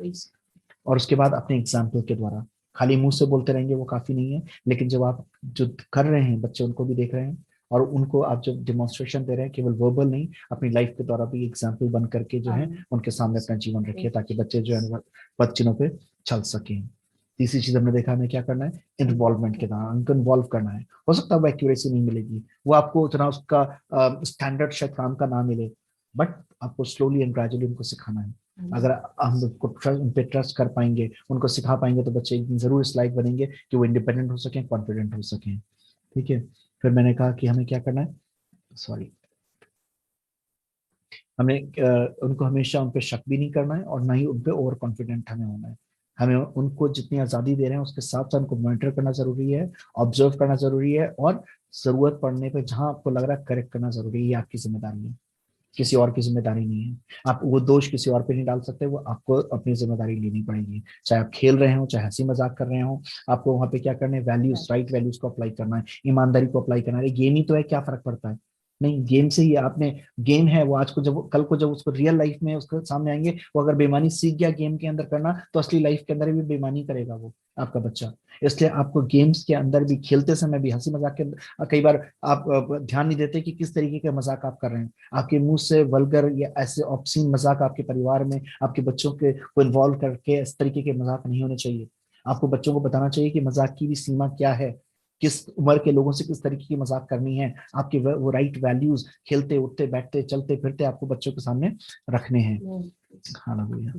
और उसके बाद अपने एग्जाम्पल के द्वारा, खाली मुंह से बोलते रहेंगे वो काफी नहीं है, लेकिन जब आप जो कर रहे हैं बच्चे उनको भी देख रहे हैं, और उनको आप जब डिमॉन्स्ट्रेशन दे रहे हैं, केवल वर्बल नहीं, अपनी लाइफ के द्वारा भी एग्जाम्पल बन करके जो है उनके सामने अपना जीवन रखिए, ताकि बच्चे जो है पद चिन्हों पे चल सकें। तीसरी चीज हमने देखा, हमें क्या करना है, इन्वॉल्वमेंट के द्वारा उनको इन्वॉल्व करना है। हो सकता है वो एक्यूरेसी नहीं मिलेगी, वो आपको उतना उसका स्टैंडर्ड शायद काम का ना मिले, बट आपको स्लोली एंड ग्रेजुअली उनको सिखाना है। अगर हम उन पे ट्रस्ट कर पाएंगे, उनको सिखा पाएंगे, तो बच्चे एक दिन जरूर इस लायक बनेंगे कि वो इंडिपेंडेंट हो सकें, कॉन्फिडेंट हो सकें। ठीक है। फिर मैंने कहा कि हमें क्या करना है, सॉरी, हमें उनको हमेशा उन पे शक भी नहीं करना है, और ना ही उन पे ओवर कॉन्फिडेंट हमें होना है। हमें उनको जितनी आज़ादी दे रहे हैं उसके साथ साथ उनको मॉनिटर करना जरूरी है, ऑब्जर्व करना जरूरी है, और जरूरत पड़ने पे जहां आपको लग रहा है करेक्ट करना जरूरी है। ये आपकी जिम्मेदारी है, किसी और की जिम्मेदारी नहीं है। आप वो दोष किसी और पे नहीं डाल सकते, वो आपको अपनी जिम्मेदारी लेनी पड़ेगी। चाहे आप खेल रहे हो, चाहे हंसी मजाक कर रहे हो, आपको वहां पे क्या करना है, वैल्यूज, राइट वैल्यूज को अप्लाई करना है, ईमानदारी को अप्लाई करना है। गेम ही तो है, क्या फर्क पड़ता है? नहीं, गेम से ही आपने, गेम है वो, आज को जब कल को जब उसको रियल लाइफ में उसके सामने आएंगे, वो अगर बेईमानी सीख गया गेम के अंदर करना, तो असली लाइफ के अंदर भी बेईमानी करेगा वो आपका बच्चा। इसलिए आपको गेम्स के अंदर भी, खेलते समय भी, हंसी मजाक के, कई बार आप ध्यान नहीं देते कि किस तरीके का मजाक आप कर रहे हैं। आपके मुंह से वल्गर या ऐसे ऑब्सीन मजाक आपके परिवार में आपके बच्चों के को इन्वॉल्व करके इस तरीके के मजाक नहीं होने चाहिए। आपको बच्चों को बताना चाहिए कि मजाक की भी सीमा क्या है, किस उम्र के लोगों से किस तरीके की मजाक करनी है। आपके वो राइट वैल्यूज, खेलते उठते बैठते चलते फिरते, आपको बच्चों के सामने रखने हैं। हालेलुया।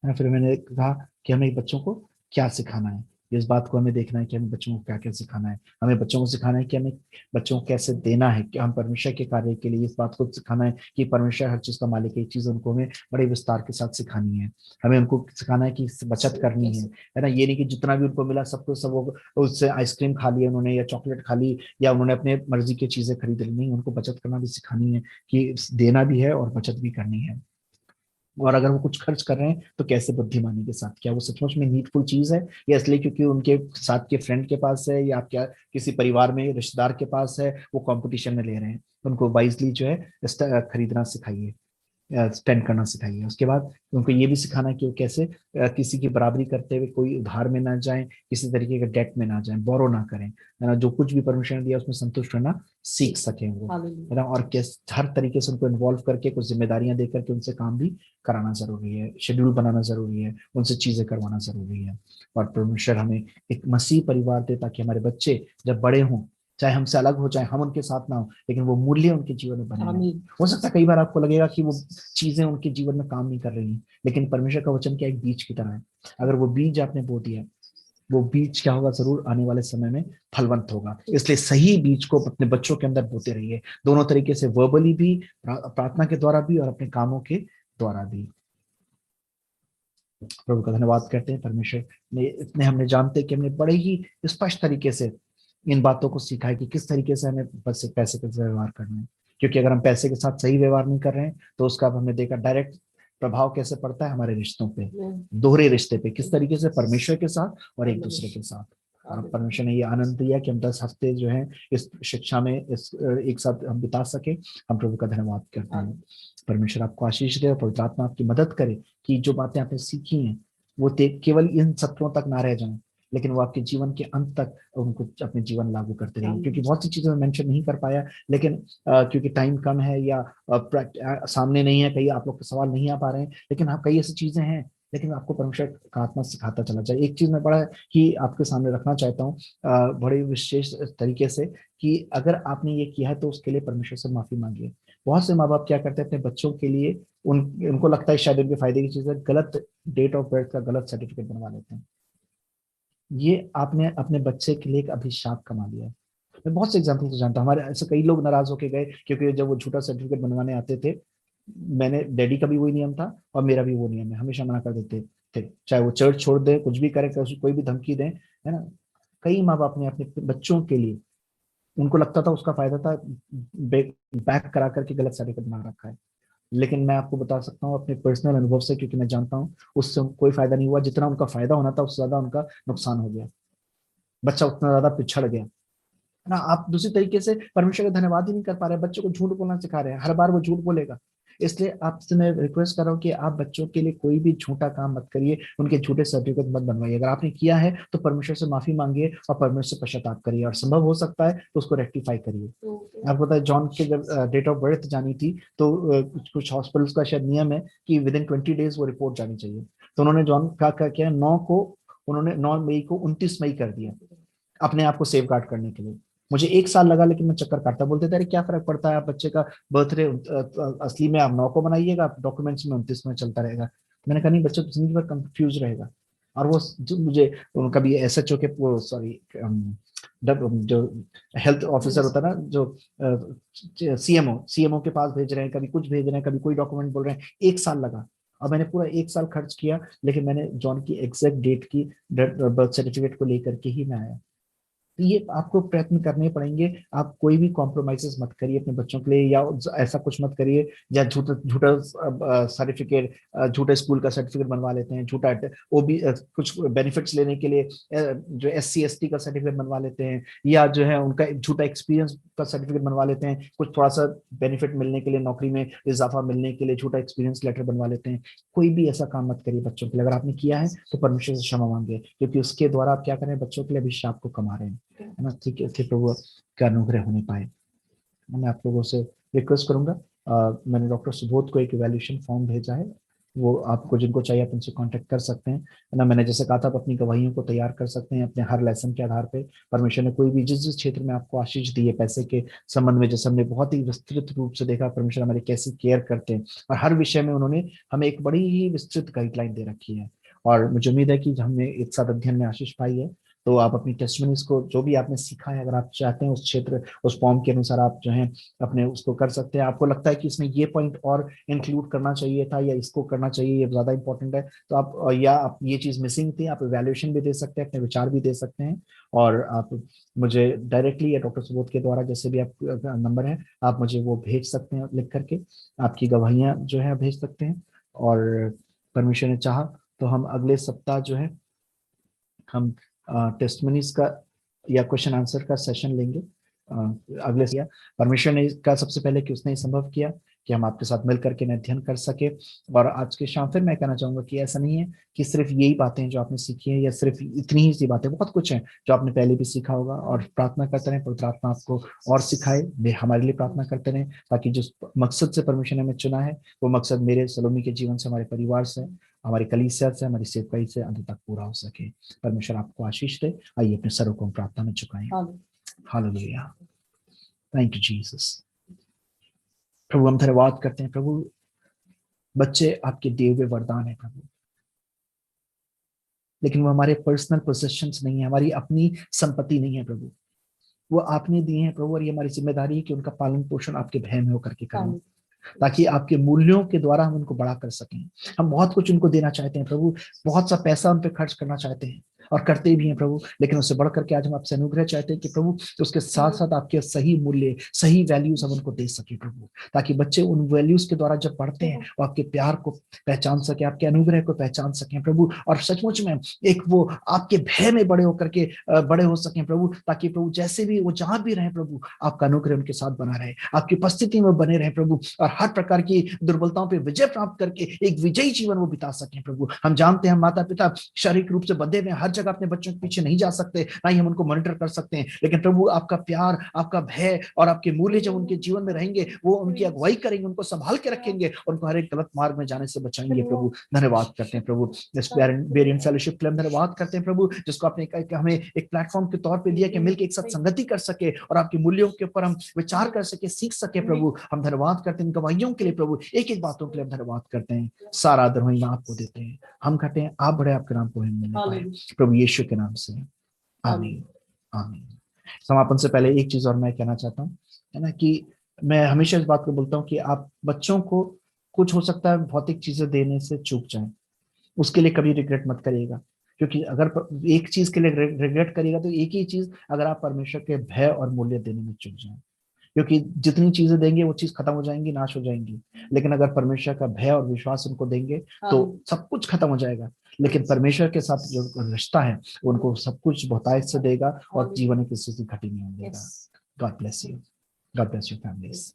फिर मैंने कहा कि हमें बच्चों को क्या सिखाना है। इस बात को हमें देखना है कि हमें बच्चों को क्या क्या सिखाना है। हमें बच्चों को सिखाना है कि हमें बच्चों को कैसे देना है, कि हम परमेश्वर के कार्य के लिए इस बात को सिखाना है कि परमेश्वर हर चीज का मालिक है। ये चीज उनको हमें बड़े विस्तार के साथ सिखानी है। हमें उनको सिखाना है कि बचत करनी है ना। ये नहीं कि जितना भी उनको मिला सब कुछ सब वो उससे आइसक्रीम खा ली उन्होंने या चॉकलेट खा ली या उन्होंने अपने मर्जी की चीजें खरीद ली। नहीं, उनको बचत करना भी सिखानी है कि देना भी है और बचत भी करनी है। और अगर वो कुछ खर्च कर रहे हैं तो कैसे बुद्धिमानी के साथ, क्या वो सचमुच में नीडफुल चीज है या इसलिए क्योंकि उनके साथ के फ्रेंड के पास है या क्या किसी परिवार में रिश्तेदार के पास है, वो कंपटीशन में ले रहे हैं। उनको वाइजली जो है खरीदना सिखाइए, स्पेंड करना सिखाइए। उसके बाद उनको ये भी सिखाना है कि वो कैसे किसी की बराबरी करते हुए कोई उधार में ना जाएं, किसी तरीके के डेट में ना जाएं, बोरो ना करें, है ना। जो कुछ भी परमिशन दिया उसमें संतुष्ट रहना सीख सकें वो, है ना। और किस हर तरीके से उनको इन्वॉल्व करके कुछ जिम्मेदारियां दे करके उनसे काम भी कराना जरूरी है, शेड्यूल बनाना जरूरी है, उनसे चीजें करवाना जरूरी है। और परमेश्वर हमें एक मसीह परिवार दे ताकि हमारे बच्चे जब बड़े हों, चाहे हमसे अलग हो, चाहे हम उनके साथ ना हो, लेकिन वो मूल्य उनके जीवन में बने रहें। हो सकता है कई बार आपको लगेगा कि वो चीजें उनके जीवन में काम नहीं कर रही हैं, लेकिन परमेश्वर का वचन क्या एक बीज की तरह है। अगर वो बीज आपने बो दिया, वो बीज क्या होगा, जरूर आने वाले समय में फलवंत होगा। इसलिए सही बीज को अपने बच्चों के अंदर बोते रहिए, दोनों तरीके से, वर्बली भी, प्रार्थना के द्वारा भी और अपने कामों के द्वारा भी। प्रभु का धन्यवाद करते हैं। परमेश्वर ने इतने हमने जानते कि हमने बड़े ही स्पष्ट तरीके से इन बातों को सीखा है कि किस तरीके से हमें पैसे पैसे के साथ व्यवहार करना है। क्योंकि अगर हम पैसे के साथ सही व्यवहार नहीं कर रहे हैं तो उसका हमने देखा डायरेक्ट प्रभाव कैसे पड़ता है हमारे रिश्तों पे, दोहरे रिश्ते पे, किस तरीके से परमेश्वर के साथ और एक दूसरे के साथ। और परमेश्वर ने ये आनंद दिया कि हम 10 हफ्ते जो है इस शिक्षा में इस एक साथ हम बिता सके। हम प्रभु का धन्यवाद करते हैं। परमेश्वर आपको आशीष दे और पवित्र आत्मा आपकी मदद करे कि जो बातें आपने सीखी हैं वो केवल इन सत्रों तक ना रह जाएं, लेकिन वो आपके जीवन के अंत तक उनको अपने जीवन लागू करते रहेंगे। क्योंकि बहुत सी चीजें मैं मेंशन नहीं कर पाया, लेकिन क्योंकि टाइम कम है या सामने नहीं है, कई आप लोग के सवाल नहीं आ पा रहे हैं, लेकिन हाँ कई ऐसी चीजें हैं, लेकिन आपको परमेश्वर का आत्मा सिखाता चला जाए। एक चीज मैं बड़ा ही आपके सामने रखना चाहता हूँ बड़े विशेष तरीके से, कि अगर आपने ये किया है तो उसके लिए परमेश्वर से माफी मांगिए। बहुत से माँ बाप क्या करते हैं अपने बच्चों के लिए, उनको लगता है शायद उनके फायदे की चीज है, गलत डेट ऑफ बर्थ का गलत सर्टिफिकेट बनवा लेते हैं। ये आपने अपने बच्चे के लिए एक अभिशाप कमा लिया है। मैं बहुत से एग्जाम्पल से जानता हूँ, हमारे ऐसे कई लोग नाराज होके गए क्योंकि जब वो झूठा सर्टिफिकेट बनवाने आते थे, मैंने डैडी का भी वही नियम था और मेरा भी वो नियम है, हमेशा मना कर देते थे, चाहे वो चर्च छोड़ दे, कुछ भी करे, कोई भी धमकी दे, है ना। कई माँ बाप ने अपने बच्चों के लिए, उनको लगता था उसका फायदा था, बैक करा करके गलत सर्टिफिकेट बना रखा है। लेकिन मैं आपको बता सकता हूँ अपने पर्सनल अनुभव से, क्योंकि मैं जानता हूँ उससे कोई फायदा नहीं हुआ। जितना उनका फायदा होना था उससे ज्यादा उनका नुकसान हो गया, बच्चा उतना ज्यादा पिछड़ गया, है ना। आप दूसरी तरीके से परमेश्वर का धन्यवाद ही नहीं कर पा रहे, बच्चों को झूठ बोलना सिखा रहे हैं, हर बार वो झूठ बोलेगा। इसलिए आपसे मैं रिक्वेस्ट कर रहा हूँ कि आप बच्चों के लिए कोई भी झूठा काम मत करिए, उनके झूठे सर्टिफिकेट मत बनवाइए। अगर आपने किया है तो परमेश्वर से माफी मांगिए और परमेश्वर से पश्चाताप करिए, और संभव हो सकता है तो उसको रेक्टिफाई करिए। आपको पता है जॉन के जब डेट ऑफ बर्थ जानी थी तो कुछ हॉस्पिटल्स का शायद नियम है कि विद इन 20 days वो रिपोर्ट जानी चाहिए। तो उन्होंने जॉन का क्या किया, 9 मई को 29 मई कर दिया, अपने आप को सेफ गार्ड करने के लिए। मुझे 1 साल लगा, लेकिन मैं चक्कर काटता, बोलते थे अरे क्या फर्क पड़ता है, आप बच्चे का बर्थडे असली में आप 9 को बनाइएगा, डॉक्यूमेंट्स में 29 में चलता रहेगा। मैंने कहा नहीं, बच्चा तो जिंदगी भर कंफ्यूज रहेगा। और वो जो मुझे कभी SHO के वो सॉरी जो हेल्थ ऑफिसर होता है ना, जो सीएमओ के पास भेज रहे हैं, कभी कुछ भेज रहे हैं, कभी कोई डॉक्यूमेंट बोल रहे हैं, 1 साल लगा। और मैंने पूरा 1 साल खर्च किया, लेकिन मैंने जॉन की एग्जैक्ट डेट की बर्थ सर्टिफिकेट को लेकर के ही मैं आया। तो ये आपको प्रयत्न करने पड़ेंगे। आप कोई भी कॉम्प्रोमाइजेस मत करिए अपने बच्चों के लिए, या ऐसा कुछ मत करिए या झूठा झूठा सर्टिफिकेट, झूठे स्कूल का सर्टिफिकेट बनवा लेते हैं, झूठा ओबी कुछ बेनिफिट्स लेने के लिए जो SC ST का सर्टिफिकेट बनवा लेते हैं, या जो है उनका झूठा एक्सपीरियंस का सर्टिफिकेट बनवा लेते हैं, कुछ थोड़ा सा बेनिफिट मिलने के लिए, नौकरी में इजाफा मिलने के लिए झूठा एक्सपीरियंस लेटर बनवा लेते हैं। कोई भी ऐसा काम मत करिए बच्चों के लिए। अगर आपने किया है तो परमेश्वर से क्षमा मांगे, क्योंकि उसके द्वारा आप क्या कर रहे हैं, बच्चों के लिए अभिशाप को कमा रहे हैं, है ना। ठीक है, प्रभु का अनुग्रह होने पाए। मैं आप लोगों से रिक्वेस्ट करूंगा, मैंने डॉक्टर सुबोध को एक इवैल्यूएशन फॉर्म भेजा है, वो आपको जिनको चाहिए आप उनसे कांटेक्ट कर सकते हैं, है ना। मैंने जैसे कहा था, आप अपनी गवाहियों को तैयार कर सकते हैं अपने हर लेसन के आधार पे। परमेश्वर ने कोई भी जिस जिस क्षेत्र में आपको आशीष दी है पैसे के संबंध में, जैसे हमने बहुत ही विस्तृत रूप से देखा परमेश्वर हमारी कैसी केयर करते हैं, और हर विषय में उन्होंने हमें एक बड़ी ही विस्तृत गाइडलाइन दे रखी है। और मुझे उम्मीद है कि हमने एक साथ अध्ययन में आशीष पाई है। तो आप अपनी टेस्टिमनीज को, जो भी आपने सीखा है, अगर आप चाहते हैं उस क्षेत्र, उस फॉर्म के अनुसार आप जो है अपने उसको कर सकते हैं। आपको लगता है कि इसमें ये पॉइंट और इंक्लूड करना चाहिए था या इसको करना चाहिए, ये ज्यादा इंपॉर्टेंट है, तो आप, या आप ये चीज मिसिंग थी, आप इवैल्यूएशन भी दे सकते हैं, अपने विचार भी दे सकते हैं। और आप मुझे डायरेक्टली या डॉक्टर सुबोध के द्वारा, जैसे भी आप नंबर है, आप मुझे वो भेज सकते हैं लिख करके, आपकी गवाहियां जो है भेज सकते हैं। और परमेश्वर ने चाहा तो हम अगले सप्ताह जो है हम टेस्टमनीज का या क्वेश्चन आंसर का सेशन लेंगे। अगले या परमेश्वर ने का सबसे पहले कि उसने संभव किया कि हम आपके साथ मिलकर के अध्ययन कर सके। और आज के शाम फिर मैं कहना चाहूंगा कि ऐसा नहीं है कि सिर्फ यही बातें जो आपने सीखी है या सिर्फ इतनी ही सी बातें, बहुत कुछ है जो आपने पहले भी सीखा होगा। और प्रार्थना करते रहे, पवित्र आत्मा आपको और सिखाए। वे हमारे लिए प्रार्थना करते रहे ताकि जिस मकसद से परमेश्वर ने हमें चुना है, वो मकसद मेरे सलोमी के जीवन से, हमारे परिवार से, हमारी कलीसिया से, हमारी सेवकाई से अंत तक पूरा हो सके। परमेश्वर आपको आशीष दे। आइए अपने सरों को प्रार्थना में झुकाएं। Hallelujah, thank you Jesus. प्रभु हम धन्यवाद करते हैं प्रभु, बच्चे आपके दिए हुए वरदान है प्रभु, लेकिन वो हमारे पर्सनल पोजेशंस नहीं है, हमारी अपनी संपत्ति नहीं है प्रभु, वो आपने दिए हैं प्रभु। और ये हमारी जिम्मेदारी है कि उनका पालन पोषण आपके भय में होकर के करें, ताकि आपके मूल्यों के द्वारा हम उनको बड़ा कर सकें। हम बहुत कुछ उनको देना चाहते हैं प्रभु, बहुत सा पैसा उन पर खर्च करना चाहते हैं और करते भी हैं प्रभु, लेकिन उससे बढ़कर के आज हम आपसे अनुग्रह चाहते हैं कि प्रभु उसके साथ साथ आपके सही मूल्य, सही वैल्यूज हम उनको दे सके प्रभु, ताकि बच्चे उन वैल्यूज के द्वारा जब बढ़ते हैं वो आपके प्यार को पहचान सके, आपके अनुग्रह को पहचान सकें प्रभु, और सचमुच में एक वो आपके भय में बड़े होकर के बड़े हो सकें प्रभु, ताकि प्रभु जैसे भी वो जहां भी रहे प्रभु, आपका अनुग्रह उनके साथ बना रहे, आपकी उपस्थिति में बने रहे प्रभु, और हर प्रकार की दुर्बलताओं पे विजय प्राप्त करके एक विजयी जीवन वो बिता सकें प्रभु। हम जानते हैं माता पिता शारीरिक रूप से बंधे हुए, हर जगह अपने बच्चों के पीछे नहीं जा सकते, ना ही हम उनको मॉनिटर कर सकते हैं, लेकिन प्रभु आपका प्यार, आपका भय और आपके मूल्य जब उनके जीवन में रहेंगे, वो उनकी अगुवाई करेंगे, उनको संभाल के रखेंगे, उनको हर एक गलत मार्ग में जाने से बचाएंगे प्रभु। धन्यवाद करते हैं प्रभु इस बेरियन फेलोशिप क्लब, धन्यवाद करते हैं प्रभु जिसको आपने हमें एक प्लेटफॉर्म के तौर पे दिया कि मिलकर एक साथ संगति कर सके और आपके मूल्यों के ऊपर हम विचार कर सके, सीख सके प्रभु। हम धन्यवाद करते हैं गवाहियों के लिए प्रभु, एक एक बातों के लिए धन्यवाद करते हैं। सारा आदर महिमा आपको देते हैं, हम कहते हैं आप बड़े, आपके नाम को हम मिलने पाए प्रभु यीशु के नाम से, आमीन आमीन। समापन से पहले एक चीज और मैं कहना चाहता हूँ, है ना, कि मैं हमेशा इस बात को बोलता हूँ कि आप बच्चों को कुछ हो सकता है भौतिक चीजें देने से चूक जाएं, उसके लिए कभी रिग्रेट मत करिएगा, क्योंकि अगर एक चीज के लिए रिग्रेट करिएगा तो एक ही चीज, अगर आप परमेश्वर के भय और मूल्य देने में चूक जाएं, क्योंकि जितनी चीजें देंगे वो चीज खत्म हो जाएंगी, नाश हो जाएंगी, लेकिन अगर परमेश्वर का भय और विश्वास उनको देंगे तो सब कुछ खत्म हो जाएगा, लेकिन परमेश्वर के साथ जो रिश्ता है उनको सब कुछ बहुतायत से देगा और जीवन की स्थिति घटी नहीं देगा। God bless you, God bless your families.